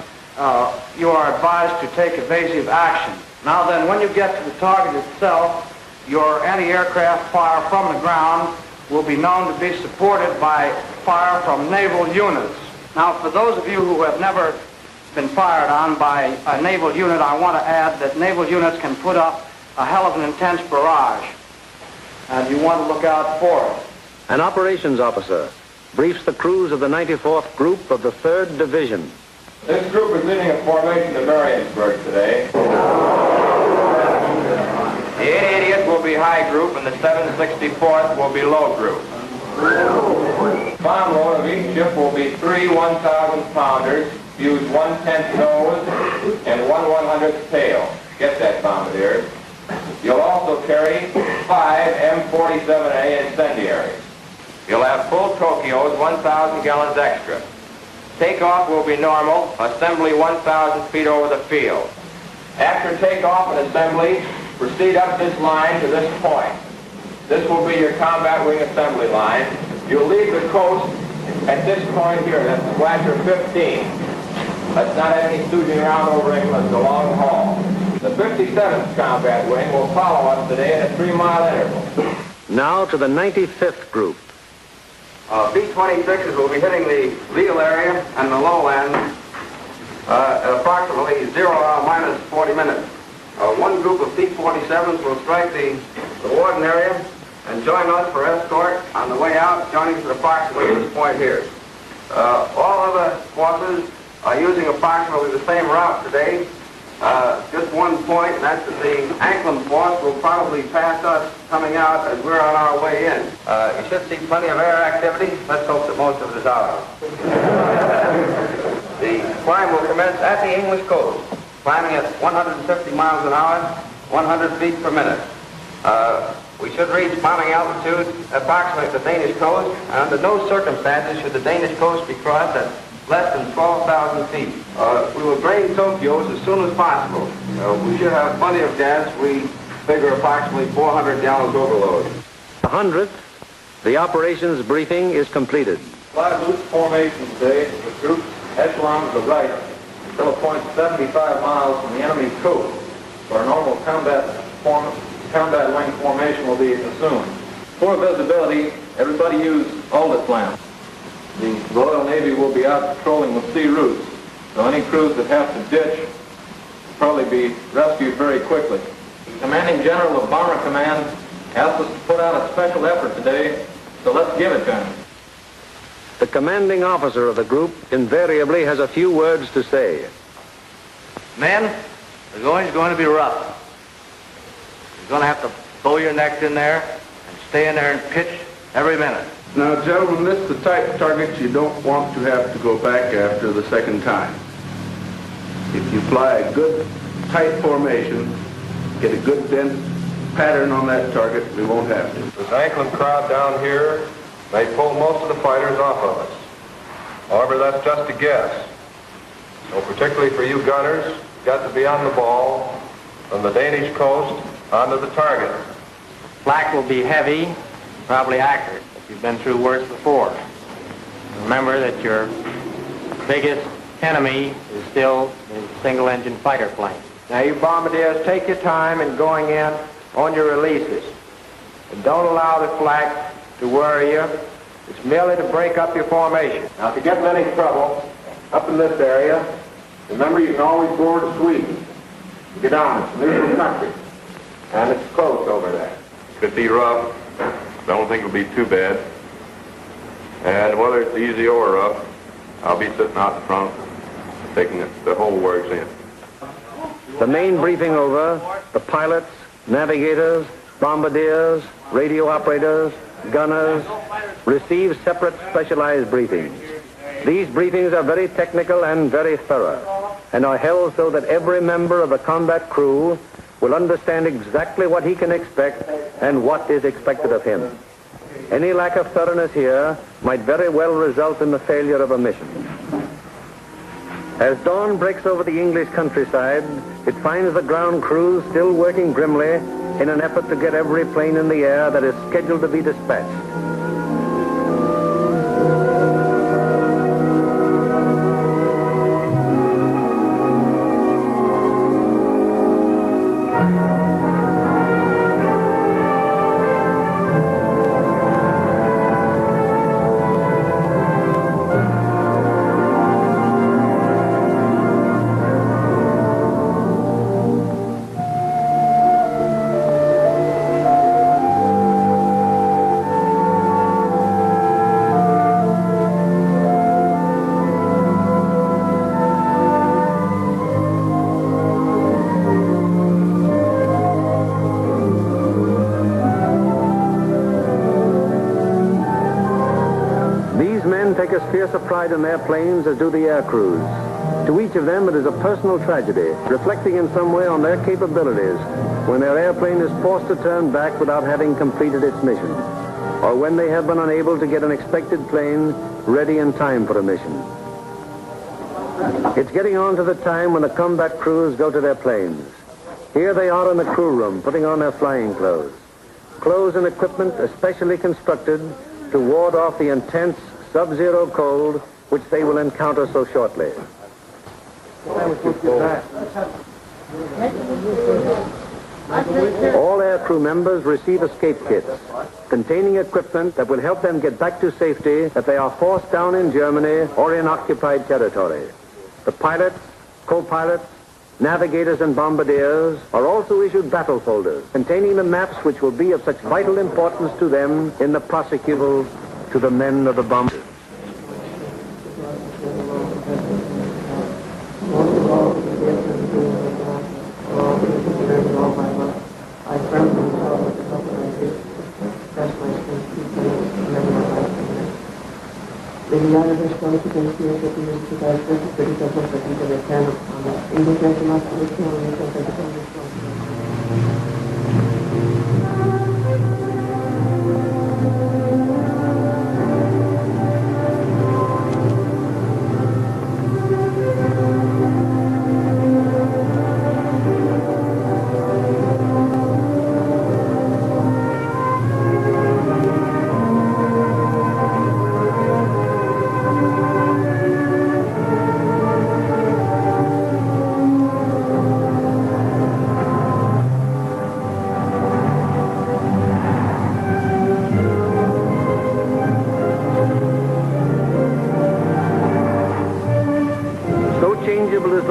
you are advised to take evasive action. Now then, when you get to the target itself, your anti-aircraft fire from the ground will be known to be supported by fire from naval units. Now, for those of you who have never been fired on by a naval unit, I want to add that naval units can put up a hell of an intense barrage, and you want to look out for it. An operations officer briefs the crews of the 94th Group of the 3rd Division. This group is leading a formation to Mariensburg today. The 880th will be high group and the 764th will be low group. Bomb load of each ship will be 3 1,000-pounders, use 1/10 nose and 1/100th tail. Get that, bombardiers. You'll also carry 5 M47A incendiaries. You'll have full Tokyos, 1,000 gallons extra. Takeoff will be normal, assembly 1,000 feet over the field. After takeoff and assembly, proceed up this line to this point. This will be your combat wing assembly line. You'll leave the coast at this point here, that's Flasher 15. Let's not have any stooging around over England, it's a long haul. The 57th combat wing will follow us today at a 3-mile interval. Now to the 95th Group. B-26s will be hitting the Lille area and the lowland at approximately 0 hour minus 40 minutes. One group of T-47s will strike the Warden area and join us for escort on the way out, joining us at approximately this point here. All other forces are using approximately the same route today. Just one point, and that's that the Anklam force will probably pass us coming out as we're on our way in. You should see plenty of air activity. Let's hope that most of it is out. The climb will commence at the English coast, climbing at 150 miles an hour, 100 feet per minute. We should reach bombing altitude approximately at the Danish coast, and under no circumstances should the Danish coast be crossed at less than 12,000 feet. We will drain Tokyos as soon as possible. We should have plenty of gas. We figure approximately 400 gallons overload. The 100th, the operations briefing is completed. Flag loose formation today with groups echelon to the right until a point 75 miles from the enemy coast. where a normal combat wing formation will be assumed. For visibility, everybody use Aldous lamps. The Royal Navy will be out patrolling with sea routes, so any crews that have to ditch will probably be rescued very quickly. The Commanding General of Bomber Command asked us to put out a special effort today, so let's give it to him. The commanding officer of the group invariably has a few words to say. Men, the going's going to be rough. You're going to have to bow your necks in there and stay in there and pitch every minute. Now, gentlemen, this is the type of target you don't want to have to go back after the second time. If you fly a good, tight formation, get a good dense pattern on that target, we won't have to. This Anklin crowd down here may pull most of the fighters off of us. However, that's just a guess. So particularly for you gunners, you've got to be on the ball from the Danish coast onto the target. Flak will be heavy, probably accurate, if you've been through worse before. Remember that your biggest enemy is still the single-engine fighter plane. Now, you bombardiers, take your time in going in on your releases. And don't allow the flak to worry you. It's merely to break up your formation. Now, if you get in any trouble up in this area, remember you can always board Sweden. Get on, it's a neutral country. And it's close over there. Could be rough. I don't think it'll be too bad. And whether it's easy or rough, I'll be sitting out in front, taking the whole works in. The main briefing over, the pilots, navigators, bombardiers, radio operators, gunners receive separate specialized briefings. These briefings are very technical and very thorough, and are held so that every member of a combat crew will understand exactly what he can expect and what is expected of him. Any lack of thoroughness here might very well result in the failure of a mission. As dawn breaks over the English countryside, it finds the ground crews still working grimly in an effort to get every plane in the air that is scheduled to be dispatched. Take as fierce a pride in their planes as do the air crews. To each of them, it is a personal tragedy, reflecting in some way on their capabilities when their airplane is forced to turn back without having completed its mission, or when they have been unable to get an expected plane ready in time for a mission. It's getting on to the time when the combat crews go to their planes. Here they are in the crew room, putting on their flying clothes. Clothes and equipment especially constructed to ward off the intense sub-zero cold which they will encounter so shortly. All air crew members receive escape kits containing equipment that will help them get back to safety if they are forced down in Germany or in occupied territory. The pilots, co-pilots, navigators and bombardiers are also issued battle folders containing the maps which will be of such vital importance to them in the prosecutal to the men of the bombers.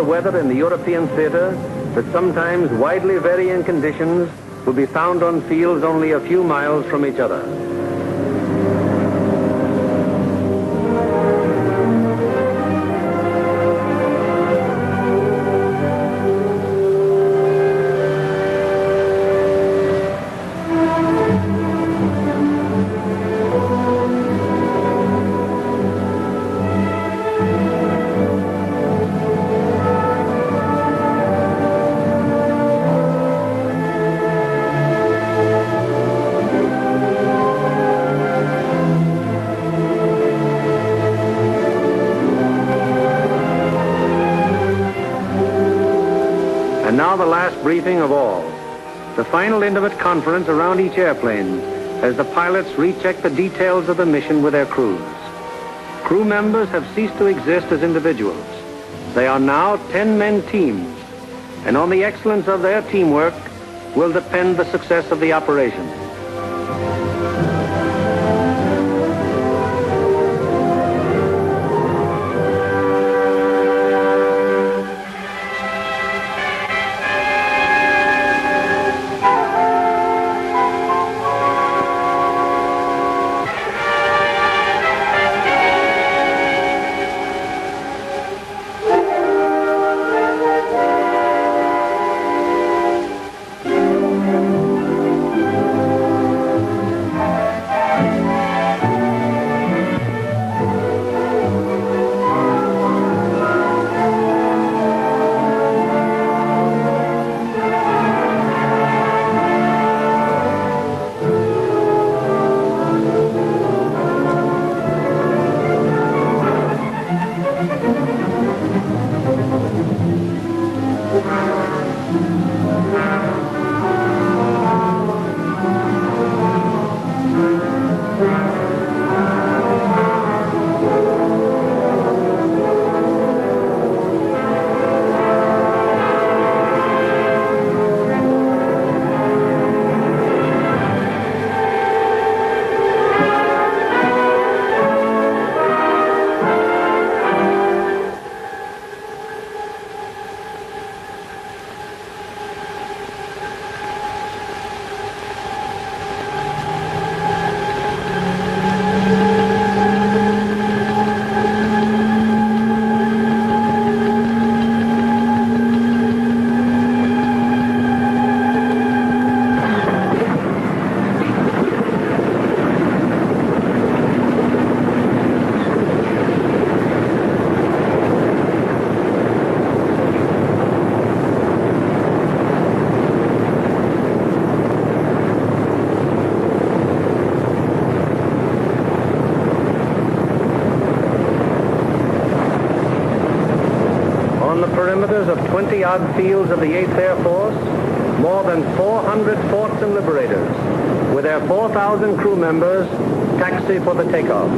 weather in the European theater that sometimes widely varying conditions will be found on fields only a few miles from each other. And now the last briefing of all. The final intimate conference around each airplane as the pilots recheck the details of the mission with their crews. Crew members have ceased to exist as individuals. They are now 10-man teams, and on the excellence of their teamwork will depend the success of the operation. Perimeters of 20-odd fields of the 8th Air Force, more than 400 forts and liberators, with their 4,000 crew members, taxi for the takeoff.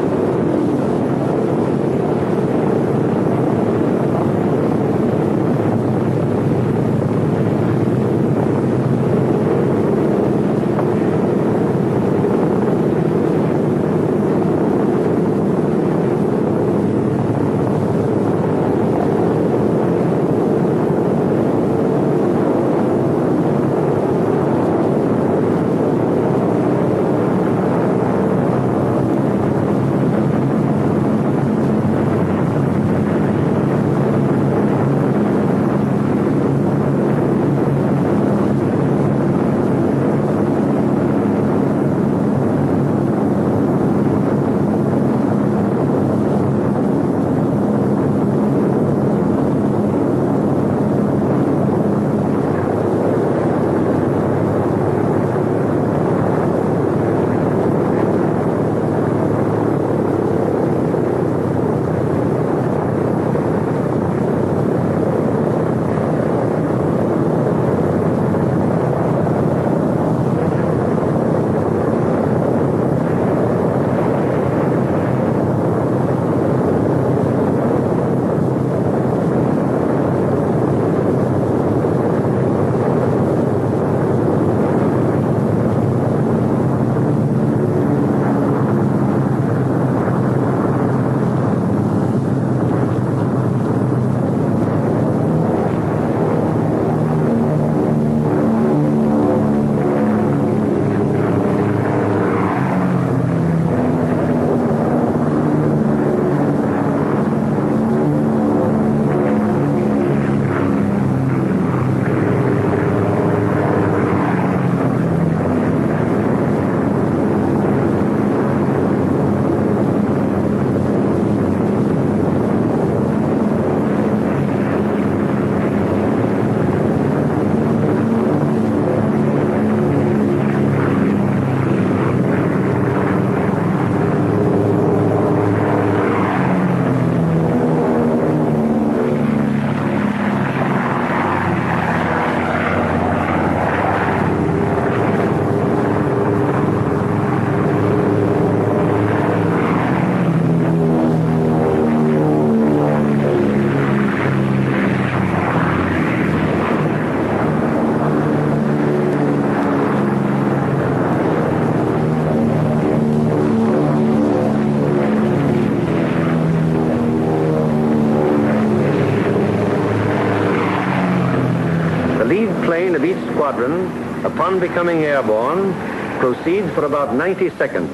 of each squadron, upon becoming airborne, proceeds for about 90 seconds.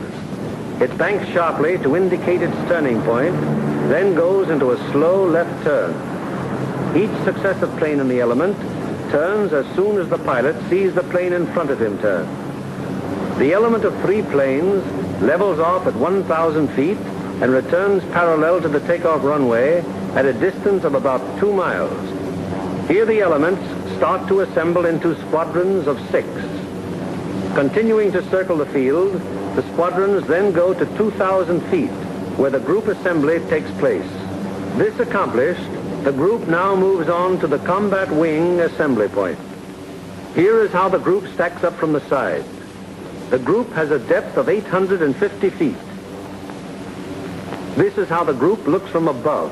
It banks sharply to indicate its turning point, then goes into a slow left turn. Each successive plane in the element turns as soon as the pilot sees the plane in front of him turn. The element of 3 planes levels off at 1,000 feet and returns parallel to the takeoff runway at a distance of about 2 miles. Here the elements start to assemble into squadrons of 6. Continuing to circle the field, the squadrons then go to 2,000 feet, where the group assembly takes place. This accomplished, the group now moves on to the combat wing assembly point. Here is how the group stacks up from the side. The group has a depth of 850 feet. This is how the group looks from above.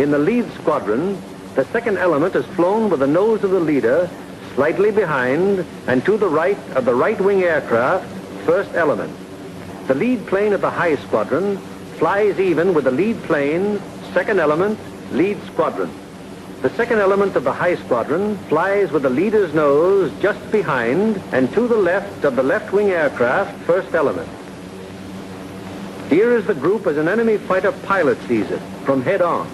In the lead squadron, the second element is flown with the nose of the leader slightly behind and to the right of the right wing aircraft, first element. The lead plane of the high squadron flies even with the lead plane, second element, lead squadron. The second element of the high squadron flies with the leader's nose just behind and to the left of the left wing aircraft, first element. Here is the group as an enemy fighter pilot sees it, from head on.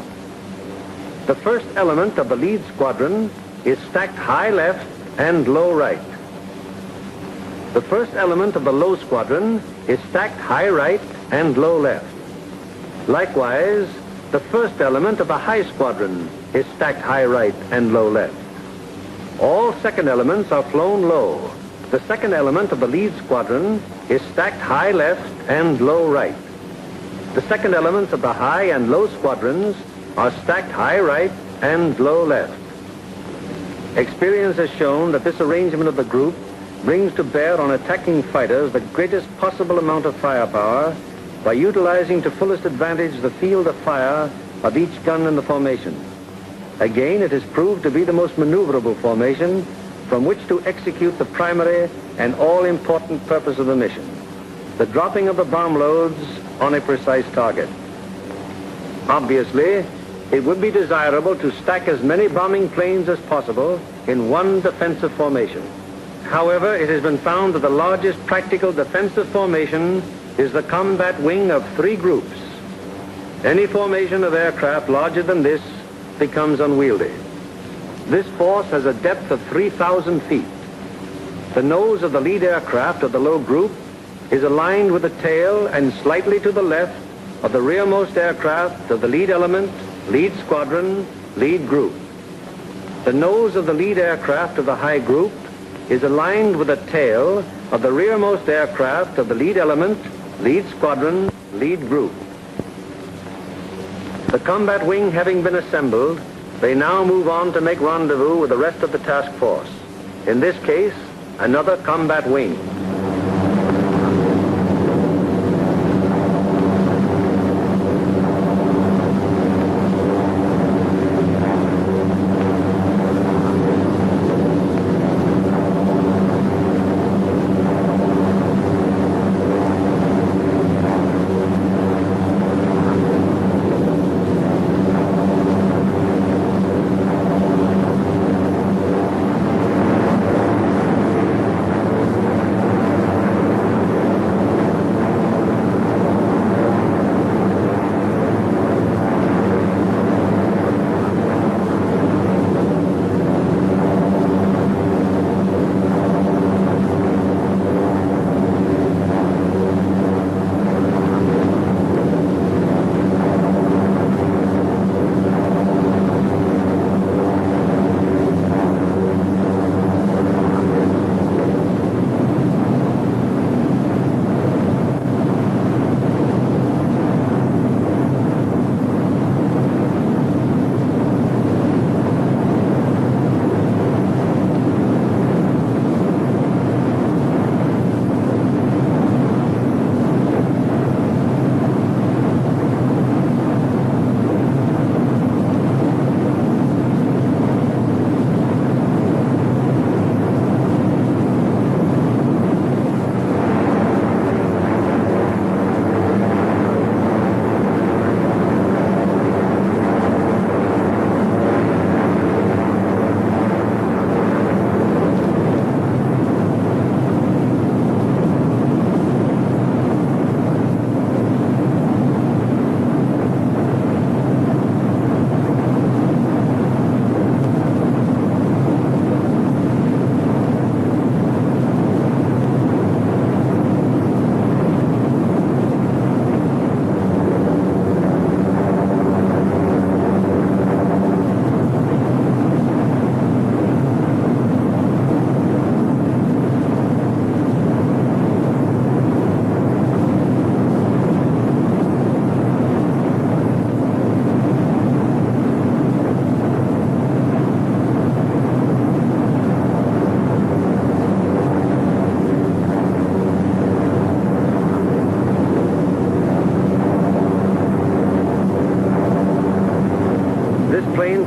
The first element of the lead squadron is stacked high left and low right. The first element of the low squadron is stacked high right and low left. Likewise, the first element of the high squadron is stacked high right and low left. All second elements are flown low. The second element of the lead squadron is stacked high left and low right. The second elements of the high and low squadrons are stacked high right and low left. Experience has shown that this arrangement of the group brings to bear on attacking fighters the greatest possible amount of firepower by utilizing to fullest advantage the field of fire of each gun in the formation. Again, it has proved to be the most maneuverable formation from which to execute the primary and all-important purpose of the mission, the dropping of the bomb loads on a precise target. Obviously, it would be desirable to stack as many bombing planes as possible in one defensive formation. However, it has been found that the largest practical defensive formation is the combat wing of 3 groups. Any formation of aircraft larger than this becomes unwieldy. This force has a depth of 3,000 feet. The nose of the lead aircraft of the low group is aligned with the tail and slightly to the left of the rearmost aircraft of the lead element, lead squadron, lead group. The nose of the lead aircraft of the high group is aligned with the tail of the rearmost aircraft of the lead element, lead squadron, lead group. The combat wing having been assembled, they now move on to make rendezvous with the rest of the task force. In this case, another combat wing.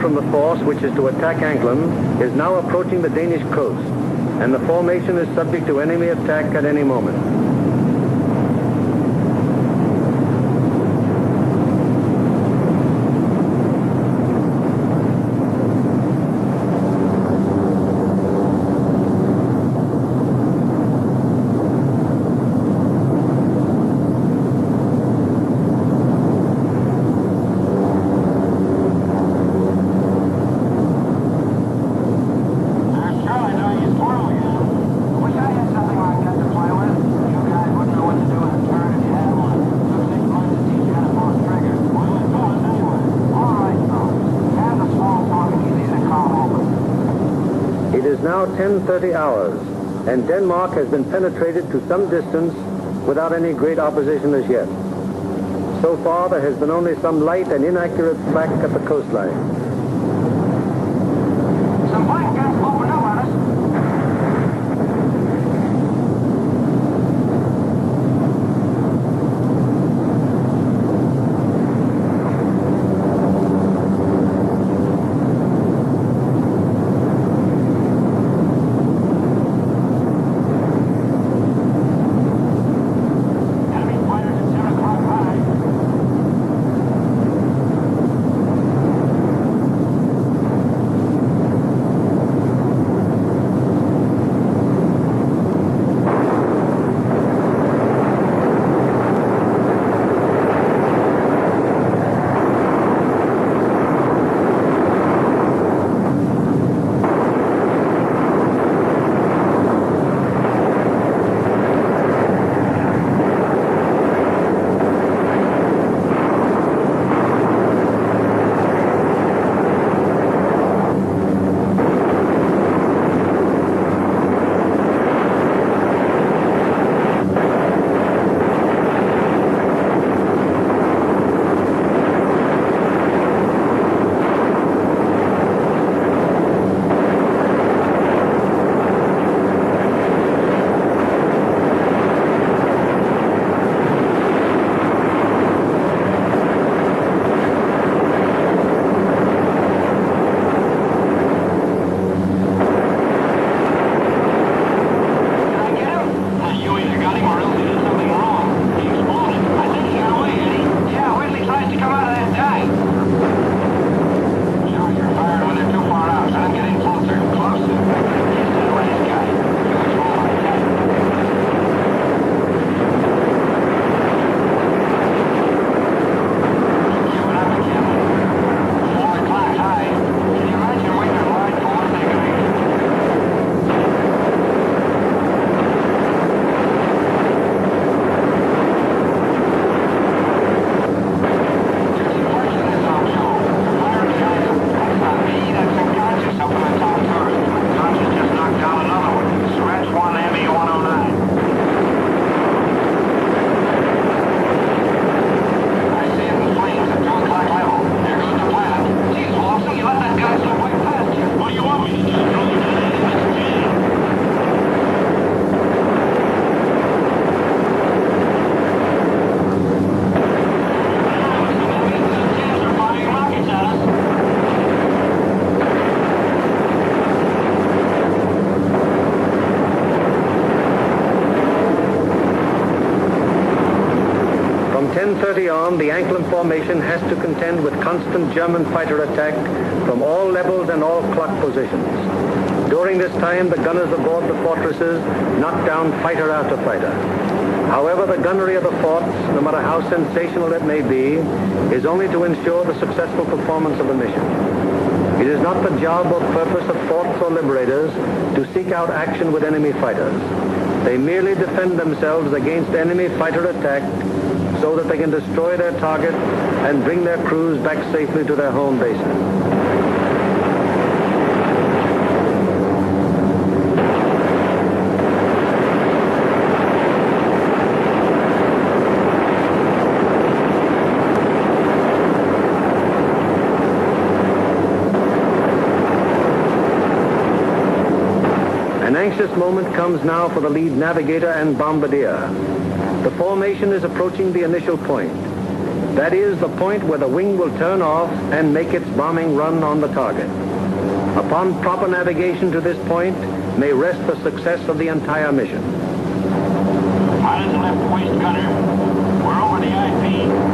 from the force which is to attack Anklam is now approaching the Danish coast, and the formation is subject to enemy attack at any moment. Now 10:30 hours, and Denmark has been penetrated to some distance without any great opposition as yet. So far, there has been only some light and inaccurate flak at the coastline. Some blank guns opened up on us. From 10:30 on, the Anklam formation has to contend with constant German fighter attack from all levels and all clock positions. During this time, the gunners aboard the fortresses knock down fighter after fighter. However, the gunnery of the forts, no matter how sensational it may be, is only to ensure the successful performance of the mission. It is not the job or purpose of forts or liberators to seek out action with enemy fighters. They merely defend themselves against enemy fighter attack so that they can destroy their target and bring their crews back safely to their home bases. An anxious moment comes now for the lead navigator and bombardier. The formation is approaching the initial point. That is the point where the wing will turn off and make its bombing run on the target. Upon proper navigation to this point may rest the success of the entire mission. Pilot to left waist gunner. We're over the IP.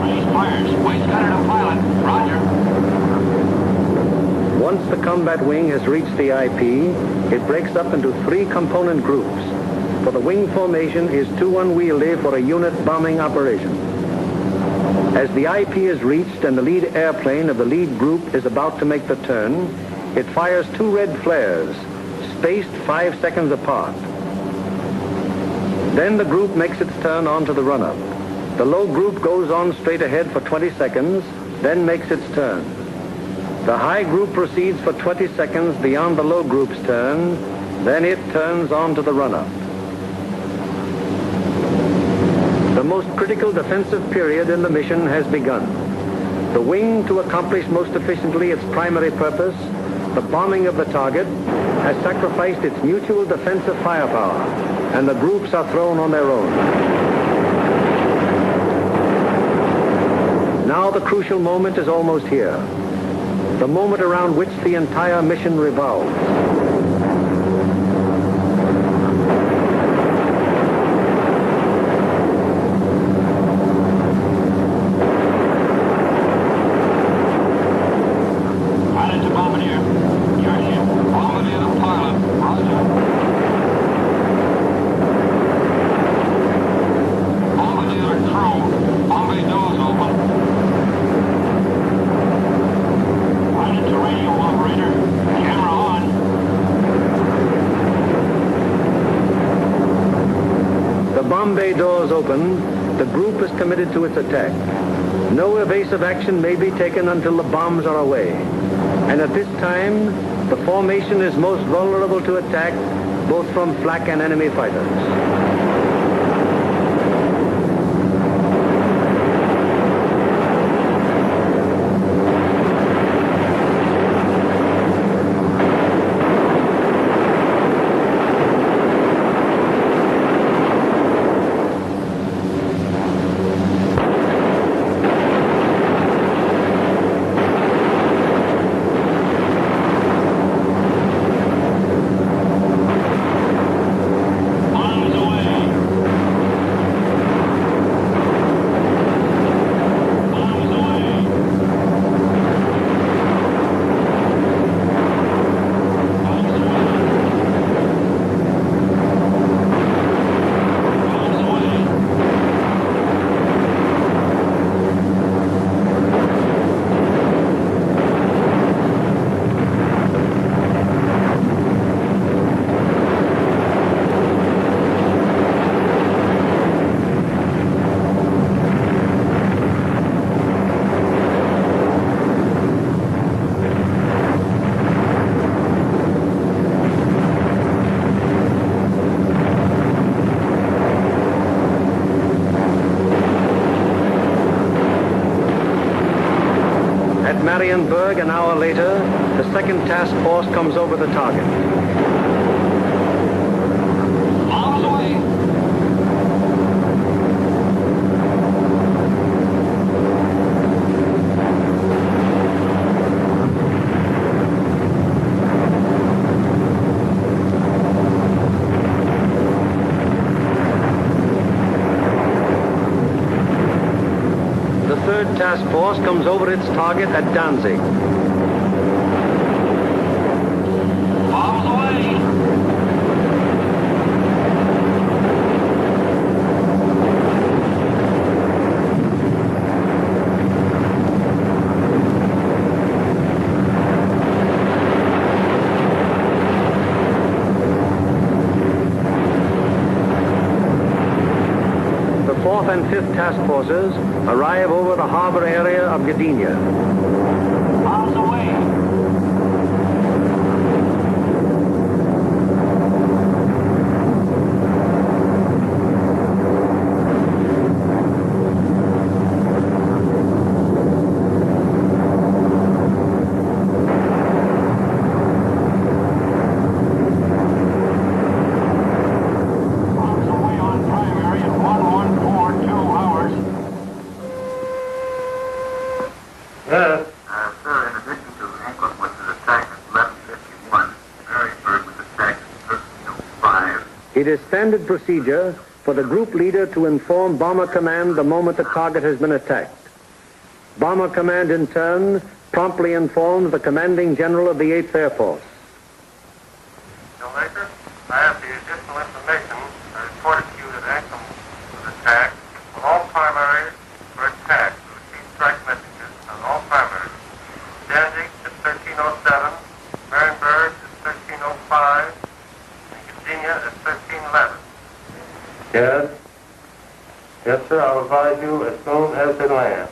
Release fires. Waist gunner to pilot. Roger. Once the combat wing has reached the IP, it breaks up into 3 component groups, for the wing formation is too unwieldy for a unit bombing operation. As the IP is reached and the lead airplane of the lead group is about to make the turn, it fires 2 red flares, spaced 5 seconds apart. Then the group makes its turn onto the run-up. The low group goes on straight ahead for 20 seconds, then makes its turn. The high group proceeds for 20 seconds beyond the low group's turn, then it turns onto the run-up. The most critical defensive period in the mission has begun. The wing, to accomplish most efficiently its primary purpose, the bombing of the target, has sacrificed its mutual defensive firepower, and the groups are thrown on their own. Now the crucial moment is almost here, the moment around which the entire mission revolves. Bay doors open, the group is committed to its attack. No evasive action may be taken until the bombs are away. And at this time, the formation is most vulnerable to attack, both from flak and enemy fighters. Marienburg, an hour later, the second task force comes over the target. Bombs away. The third task force comes over its target at Danzig. Bombs away. The fourth and fifth task forces arrive over the harbor area of Gdynia. Bombs away. Bombs away on primary at 1142 hours. It is standard procedure for the group leader to inform Bomber Command the moment the target has been attacked. Bomber Command, in turn, promptly informs the commanding general of the 8th Air Force. Later, I have the additional information I reported to you that Anklam was attacked. All primaries were attacked. We received strike messages on all primaries. Danzig at 1307, Marienburg at 1305, and Gdynia at 1311. Yes? Yes, sir. I'll advise you as soon as it lands.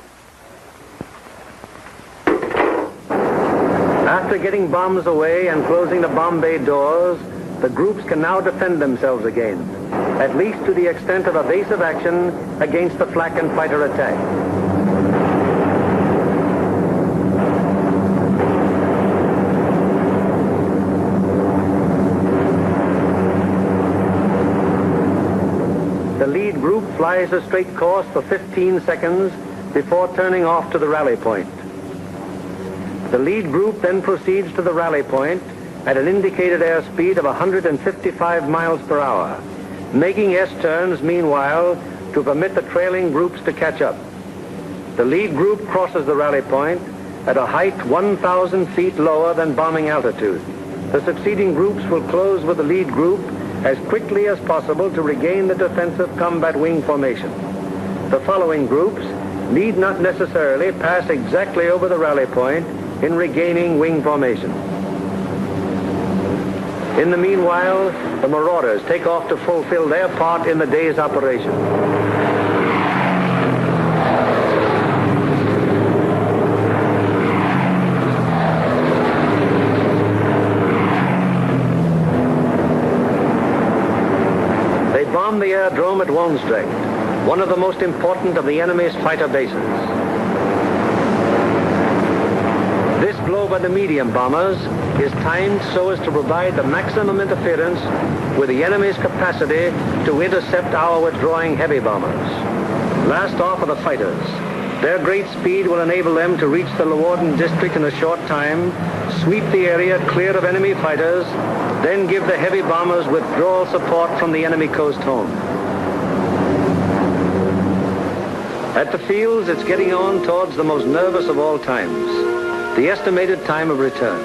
After getting bombs away and closing the bomb bay doors, the groups can now defend themselves again, at least to the extent of evasive action against the flak and fighter attack. The lead group flies a straight course for 15 seconds before turning off to the rally point. The lead group then proceeds to the rally point at an indicated airspeed of 155 miles per hour, making S-turns meanwhile to permit the trailing groups to catch up. The lead group crosses the rally point at a height 1,000 feet lower than bombing altitude. The succeeding groups will close with the lead group as quickly as possible to regain the defensive combat wing formation. The following groups need not necessarily pass exactly over the rally point in regaining wing formation. In the meanwhile, the Marauders take off to fulfill their part in the day's operation. They bomb the aerodrome at Woensdrecht, one of the most important of the enemy's fighter bases. This blow by the medium bombers is timed so as to provide the maximum interference with the enemy's capacity to intercept our withdrawing heavy bombers. Last off are the fighters. Their great speed will enable them to reach the Leeuwarden district in a short time, sweep the area clear of enemy fighters, then give the heavy bombers withdrawal support from the enemy coast home. At the fields, it's getting on towards the most nervous of all times, the estimated time of return.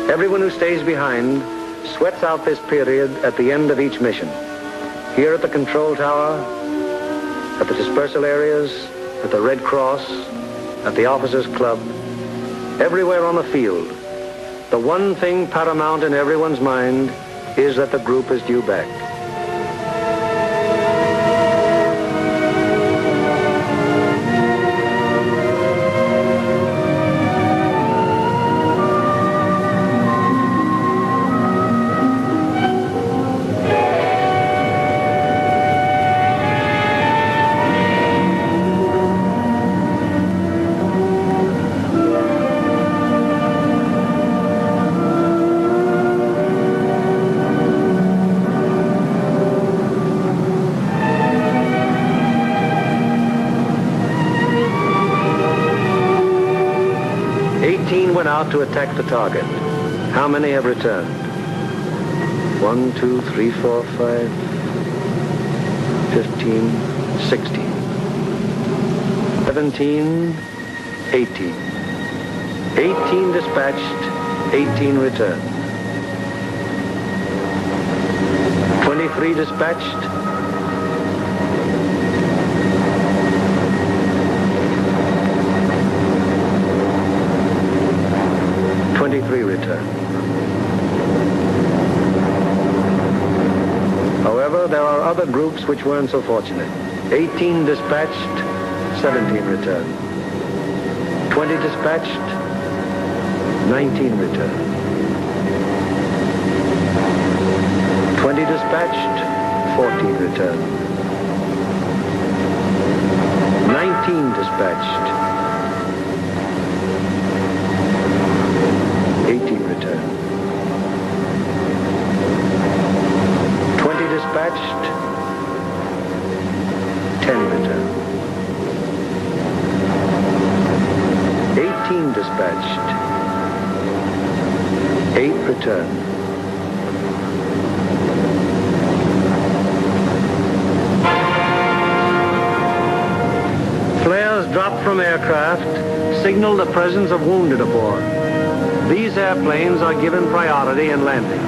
Everyone who stays behind sweats out this period at the end of each mission. Here at the control tower, at the dispersal areas, at the Red Cross, at the Officers Club, everywhere on the field, the one thing paramount in everyone's mind is that the group is due back. Went out to attack the target. How many have returned? 1, 2, 3, 4, 5, 15, 16, 17, 18. 18 dispatched, 18 returned. 23 dispatched, 23 returned. However, there are other groups which weren't so fortunate. 18 dispatched, 17 returned. 20 dispatched, 19 returned. 20 dispatched, 14 returned. 19 dispatched, 18 returned. 20 dispatched, 10 returned. 18 dispatched, 8 returned. from aircraft signal the presence of wounded aboard. These airplanes are given priority in landing.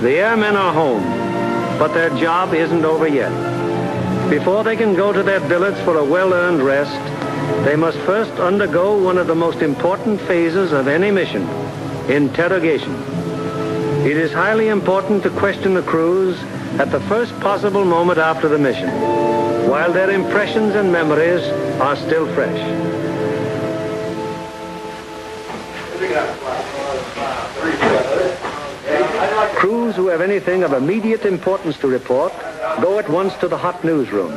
The airmen are home, but their job isn't over yet. Before they can go to their billets for a well-earned rest, they must first undergo one of the most important phases of any mission, interrogation. It is highly important to question the crews at the first possible moment after the mission, while their impressions and memories are still fresh. Crews who have anything of immediate importance to report go at once to the hot newsroom.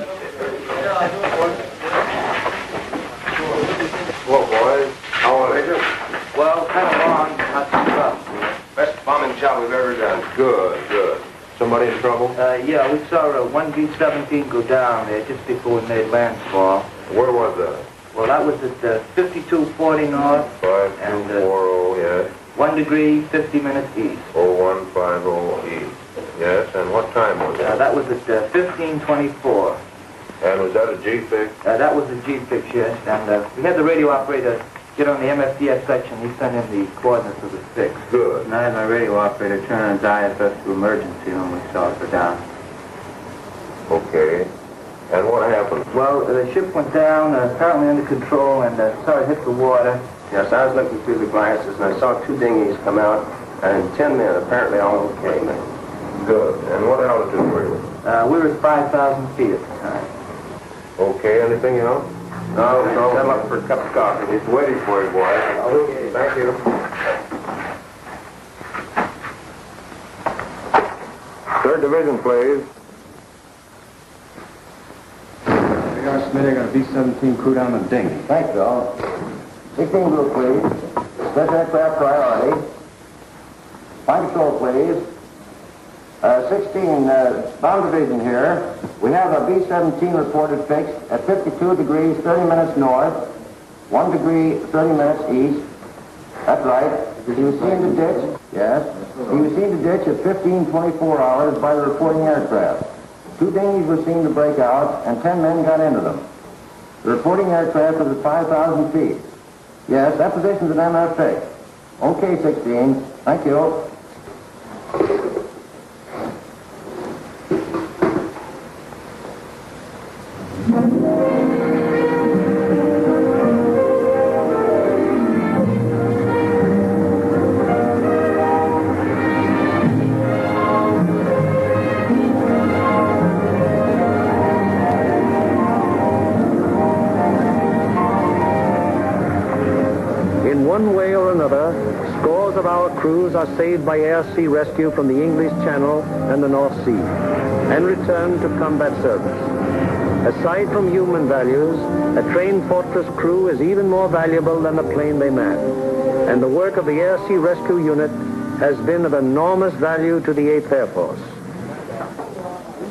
Well, boys, how are you? Well, kind of long, not too rough. Best bombing job we've ever done. Good, good. Somebody in trouble? Yeah, we saw one B-17 go down there just before we made landfall. Where was that? Well, that was at 5240 north. 5240, yes. 1 degree, 50 minutes east. 0150 east. Yes, and what time was that? That was at 1524. And was that a G-fix? That was a G-fix, yes. And we had the radio operator get on the MFDS section. He sent in the coordinates of the fix. Good. And I had my radio operator turn on his IFS to emergency when we saw it go down. Okay. And what happened? Well, the ship went down, apparently under control, and saw it hit the water. Yes, I was looking through the glasses, and I saw 2 dinghies come out, and 10 men, apparently all okay. Good. And what altitude were you? We were at 5,000 feet at the time. Okay, anything else? No, settle up for a cup of coffee. It's waiting for you, boys. Okay. Thank you. Third division, please. We are submitting our B-17 crew down the dinghy. Thanks, Bill. 16 group, please. This aircraft priority. Flight control, please. 16, bomb division here. We have a B-17 reported fixed at 52 degrees 30 minutes north, 1 degree 30 minutes east. That's right. He was seen to ditch. Yes. He was seen to ditch at 15:24 hours by the reporting aircraft. 2 dinghies were seen to break out, and 10 men got into them. The reporting aircraft was at 5,000 feet. Yes, that position's an MF fixed. Okay, 16. Thank you. In one way or another, scores of our crews are saved by air-sea rescue from the English Channel and the North Sea and returned to combat service. Aside from human values, a trained fortress crew is even more valuable than the plane they man. And the work of the air-sea rescue unit has been of enormous value to the 8th Air Force.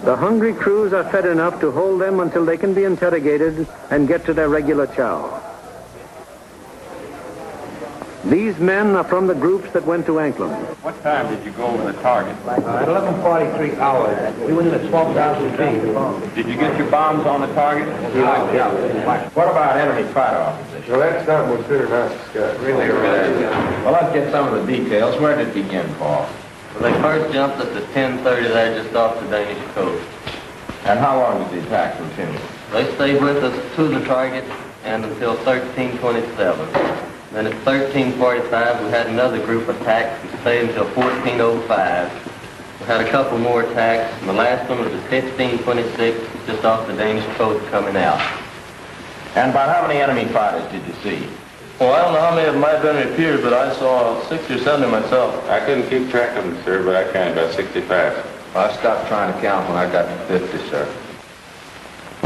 The hungry crews are fed enough to hold them until they can be interrogated and get to their regular chow. These men are from the groups that went to Anklam. What time did you go over the target? At 11:43 hours. We went in at 12,000 feet. Did you get your bombs on the target? Yeah. What about enemy fighter opposition? Well, that's not what Peter Hess got. Really? Well, let's get some of the details. Where did it begin, Paul? Well, they first jumped us at 10:30 there just off the Danish coast. And how long did the attack continue? They stayed with us to the target and until 13:27. Then at 13:45 we had another group attack and stayed until 14:05. We had a couple more attacks, and the last one was at 15:26 just off the Danish coast coming out. And about how many enemy fighters did you see? Well, I don't know how many of them might have been repeated, but I saw 60 or 70 myself. I couldn't keep track of them, sir, but I counted about 65. I stopped trying to count when I got to 50, sir.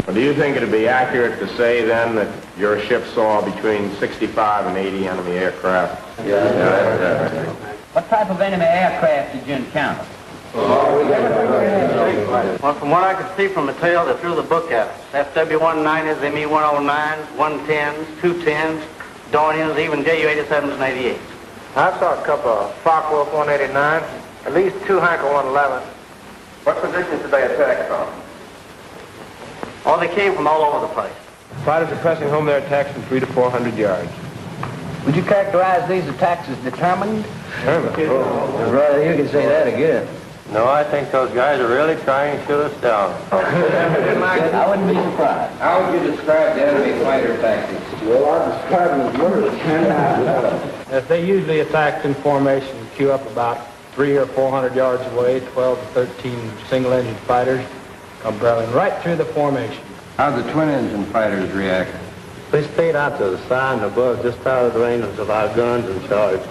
Well, do you think it'd be accurate to say, then, that your ship saw between 65 and 80 enemy aircraft? Yeah. What type of enemy aircraft did you encounter? Well, from what I could see from the tail, they threw the book at us. FW-190s, ME-109s, 110s, 210s, Dorniers, even JU-87s and 88s. I saw a couple of Focke-Wulf 189s, at least 2 Heinkel 111s. What positions did they attack from? Oh, they came from all over the place. Fighters are pressing home their attacks from 300 to 400 yards. Would you characterize these attacks as determined? Rather, you can say that again. No, I think those guys are really trying to shoot us down. I wouldn't be surprised. How would you describe the enemy fighter tactics? Well, I describe them as murderous. If they usually attacked in formation, queue up about 300 or 400 yards away, 12 to 13 single-engine fighters come barreling right through the formation. How'd the twin-engine fighters react? They stayed out to the side and above, just out of the range of our guns and charged.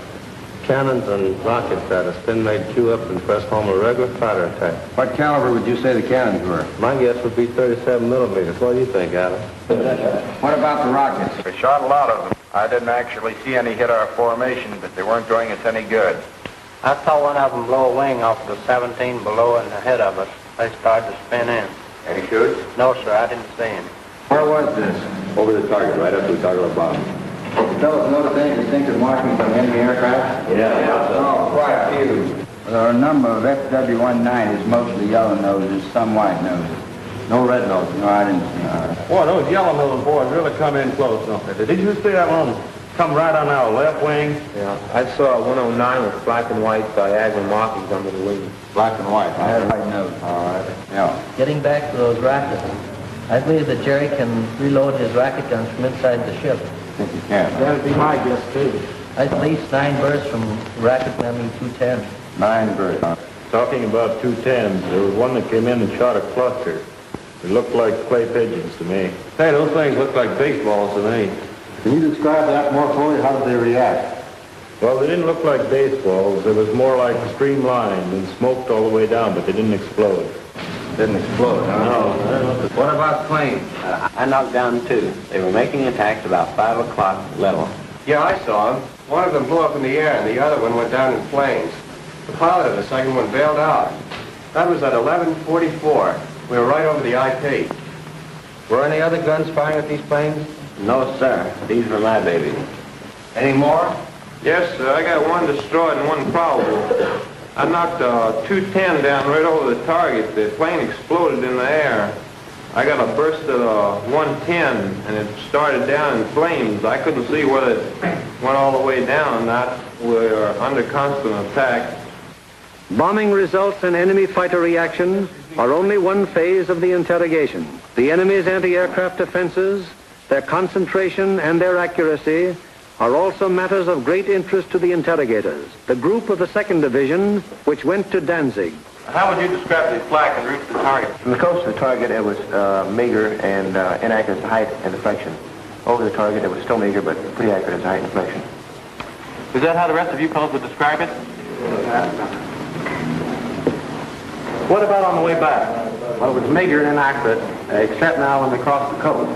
Cannons and rockets at us. Then they'd queue up and press home a regular fighter attack. What caliber would you say the cannons were? My guess would be 37 millimeters. What do you think, Adam? What about the rockets? We shot a lot of them. I didn't actually see any hit our formation, but they weren't doing us any good. I saw one of them blow a wing off the 17 below and ahead of us. They started to spin in. Any shoot? No, sir, I didn't see any. Where was this? Over the target, right after we target the bomb. Fellows notice any distinctive markings on enemy aircraft? Yeah. Oh, quite a few. There are a number of FW-190s, mostly yellow noses, some white noses. No red noses? No, I didn't see none. Boy, those yellow nose boys really come in close, don't they? Did you see that one come right on our left wing? Yeah, I saw a 109 with black and white diagonal markings under the wing. Black and white, I had a white nose. All right. Yeah. Getting back to those rockets, I believe that Jerry can reload his rocket guns from inside the ship. I think you can. That'd be my guess, too. At least 9 bursts from rocket landing 210. 9 birds. Talking about 210s, there was one that came in and shot a cluster. It looked like clay pigeons to me. Hey, those things look like baseballs to me. Can you describe that more fully? How did they react? Well, they didn't look like baseballs. It was more like streamlined and smoked all the way down, but they didn't explode. Didn't explode, huh? No. What about planes? I knocked down 2. They were making attacks about 5 o'clock level. Yeah, I saw them. One of them blew up in the air, and the other one went down in flames. The pilot of the second one bailed out. That was at 11:44. We were right over the IP. Were any other guns firing at these planes? No, sir. These were my babies. Any more? Yes, sir. I got one destroyed and one probable. I knocked 210 down right over the target. The plane exploded in the air. I got a burst of 110, and it started down in flames. I couldn't see whether it went all the way down or not. We were under constant attack. Bombing results and enemy fighter reaction are only one phase of the interrogation. The enemy's anti-aircraft defenses, their concentration and their accuracy are also matters of great interest to the interrogators. The group of the 2nd Division, which went to Danzig. How would you describe the flak and route to the target? From the coast to the target, it was meager and inaccurate as height and deflection. Over the target, it was still meager, but pretty accurate as height and deflection. Is that how the rest of you fellows would describe it? What about on the way back? Well, it was meager and inaccurate, except now when they crossed the coast.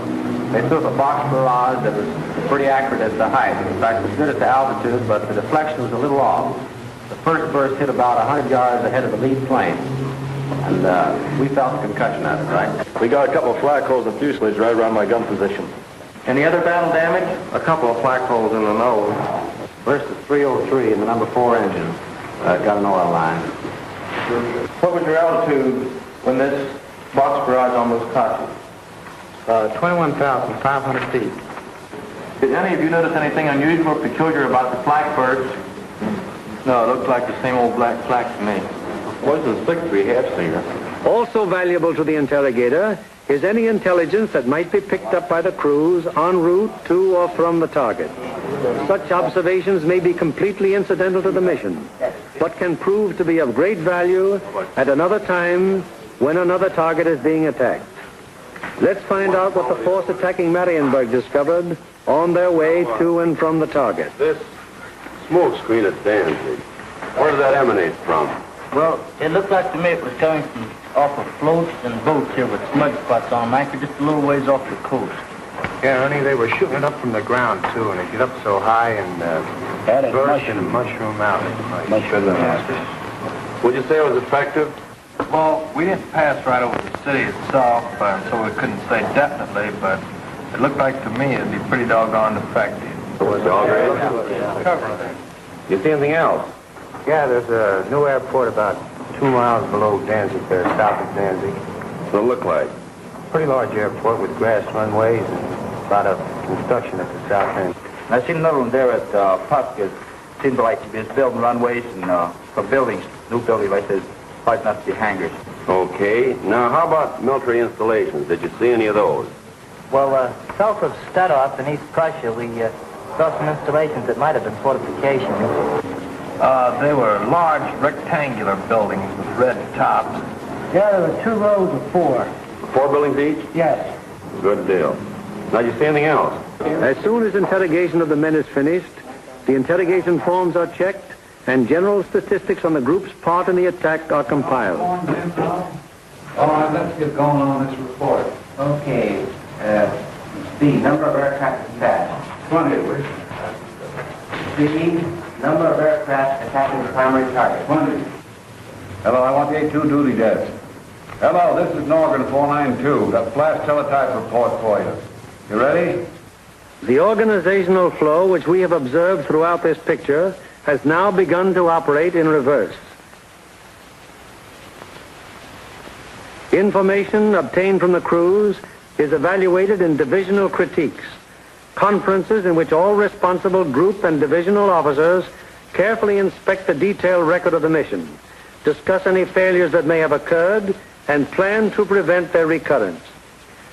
They took a box barrage that was pretty accurate at the height. In fact, it was good at the altitude, but the deflection was a little off. The first burst hit about 100 yards ahead of the lead plane, and we felt the concussion out of it, right? We got a couple of flak holes in the fuselage right around my gun position. Any other battle damage? A couple of flak holes in the nose. Burst of 303 in the number 4 engine. Got an oil line. What was your altitude when this box barrage almost caught you? 21,500 feet. Did any of you notice anything unusual or peculiar about the flak burst? No, it looked like the same old black flak to me. Wasn't victory half-singer. Also valuable to the interrogator is any intelligence that might be picked up by the crews en route to or from the target. Such observations may be completely incidental to the mission, but can prove to be of great value at another time when another target is being attacked. Let's find out what the force attacking Marienburg discovered on their way to and from the target. This smoke screen at Danzig, where did that emanate from? Well, it looked like to me it was coming from off of floats and boats here with smudge spots on them, anchored just a little ways off the coast. Yeah, Ernie, they were shooting it up from the ground, too, and it get up so high and burst and mushroom out. Would you say it was effective? Well, we didn't pass right over the city itself, so we couldn't say definitely, but it looked like to me it'd be pretty doggone effective. You see anything else? Yeah, there's a new airport about 2 miles below Danzig there, south of Danzig. What'd it look like? Pretty large airport with grass runways and a lot of construction at the south end. I seen another one there at Pusk. It seemed like it's building runways and for buildings, new buildings like this, probably not to be hangars. Okay. Now, how about military installations? Did you see any of those? Well, south of Stadtdorf in East Prussia, we saw some installations that might have been fortifications. They were large rectangular buildings with red tops. Yeah, there were 2 rows of 4. 4 buildings each? Yes. Good deal. Now, you see anything else? As soon as interrogation of the men is finished, the interrogation forms are checked and general statistics on the group's part in the attack are compiled. All right, let's get going on this report. Okay. Speed, number of aircraft attacked. 20. Speed, number of aircraft attacking the primary target. 20. Hello, I want the A2 duty desk. Hello, this is Norgan 492. Got flash teletype report for you. You ready? The organizational flow which we have observed throughout this picture has now begun to operate in reverse. Information obtained from the crews is evaluated in divisional critiques, conferences in which all responsible group and divisional officers carefully inspect the detailed record of the mission, discuss any failures that may have occurred, and plan to prevent their recurrence.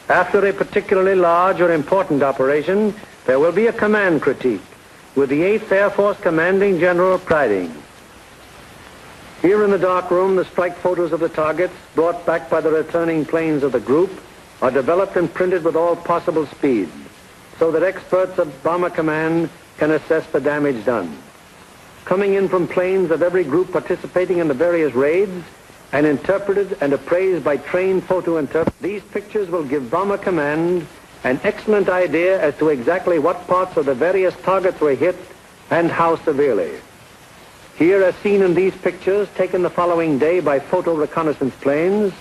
After a particularly large or important operation, there will be a command critique, with the 8th Air Force Commanding General presiding. Here in the dark room, the strike photos of the targets brought back by the returning planes of the group are developed and printed with all possible speed, so that experts of Bomber Command can assess the damage done. Coming in from planes of every group participating in the various raids, and interpreted and appraised by trained photo interpreters, these pictures will give Bomber Command an excellent idea as to exactly what parts of the various targets were hit and how severely. Here, as seen in these pictures taken the following day by photo reconnaissance planes,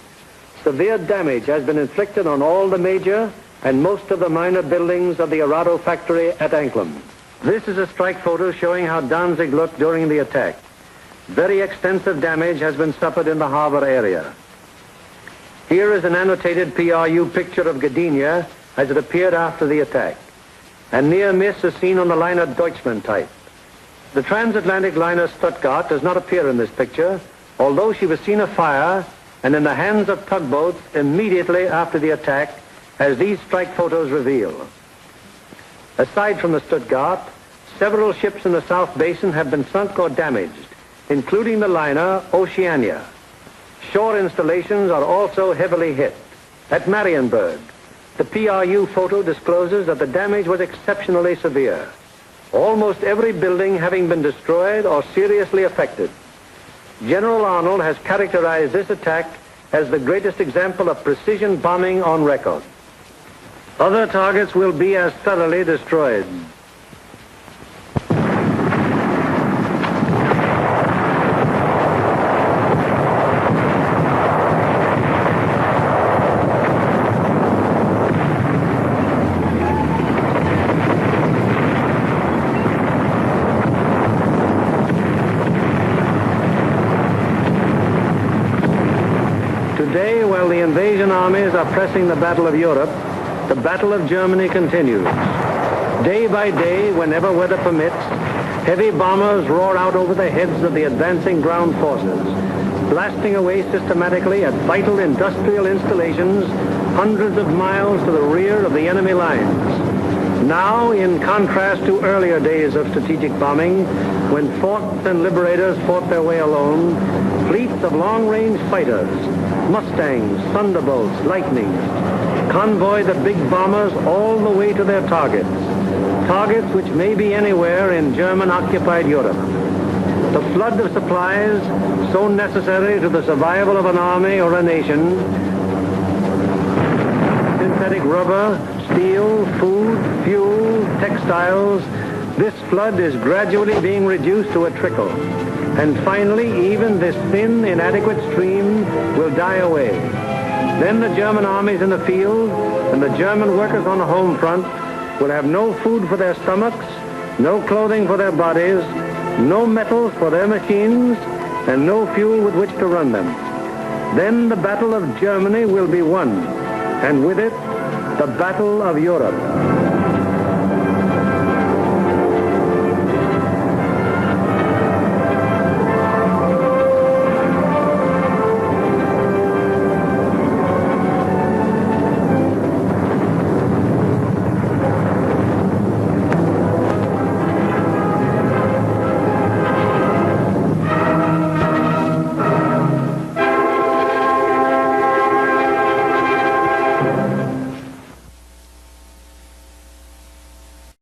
severe damage has been inflicted on all the major and most of the minor buildings of the Arado factory at Anklam. This is a strike photo showing how Danzig looked during the attack. Very extensive damage has been suffered in the harbor area. Here is an annotated PRU picture of Gdynia as it appeared after the attack. A near miss is seen on the liner Deutschland type. The transatlantic liner Stuttgart does not appear in this picture, although she was seen afire and in the hands of tugboats immediately after the attack, as these strike photos reveal. Aside from the Stuttgart, several ships in the South Basin have been sunk or damaged, including the liner Oceania. Shore installations are also heavily hit. At Marienburg, the PRU photo discloses that the damage was exceptionally severe, almost every building having been destroyed or seriously affected. General Arnold has characterized this attack as the greatest example of precision bombing on record. Other targets will be as thoroughly destroyed. Today, while the invasion armies are pressing the Battle of Europe, the Battle of Germany continues. Day by day, whenever weather permits, heavy bombers roar out over the heads of the advancing ground forces, blasting away systematically at vital industrial installations hundreds of miles to the rear of the enemy lines. Now, in contrast to earlier days of strategic bombing, when forts and liberators fought their way alone, fleets of long-range fighters, Mustangs, Thunderbolts, Lightnings, convoy the big bombers all the way to their targets, targets which may be anywhere in German-occupied Europe. The flood of supplies so necessary to the survival of an army or a nation, synthetic rubber, steel, food, fuel, textiles, this flood is gradually being reduced to a trickle. And finally, even this thin, inadequate stream will die away. Then the German armies in the field and the German workers on the home front will have no food for their stomachs, no clothing for their bodies, no metals for their machines, and no fuel with which to run them. Then the Battle of Germany will be won, and with it, the Battle of Europe.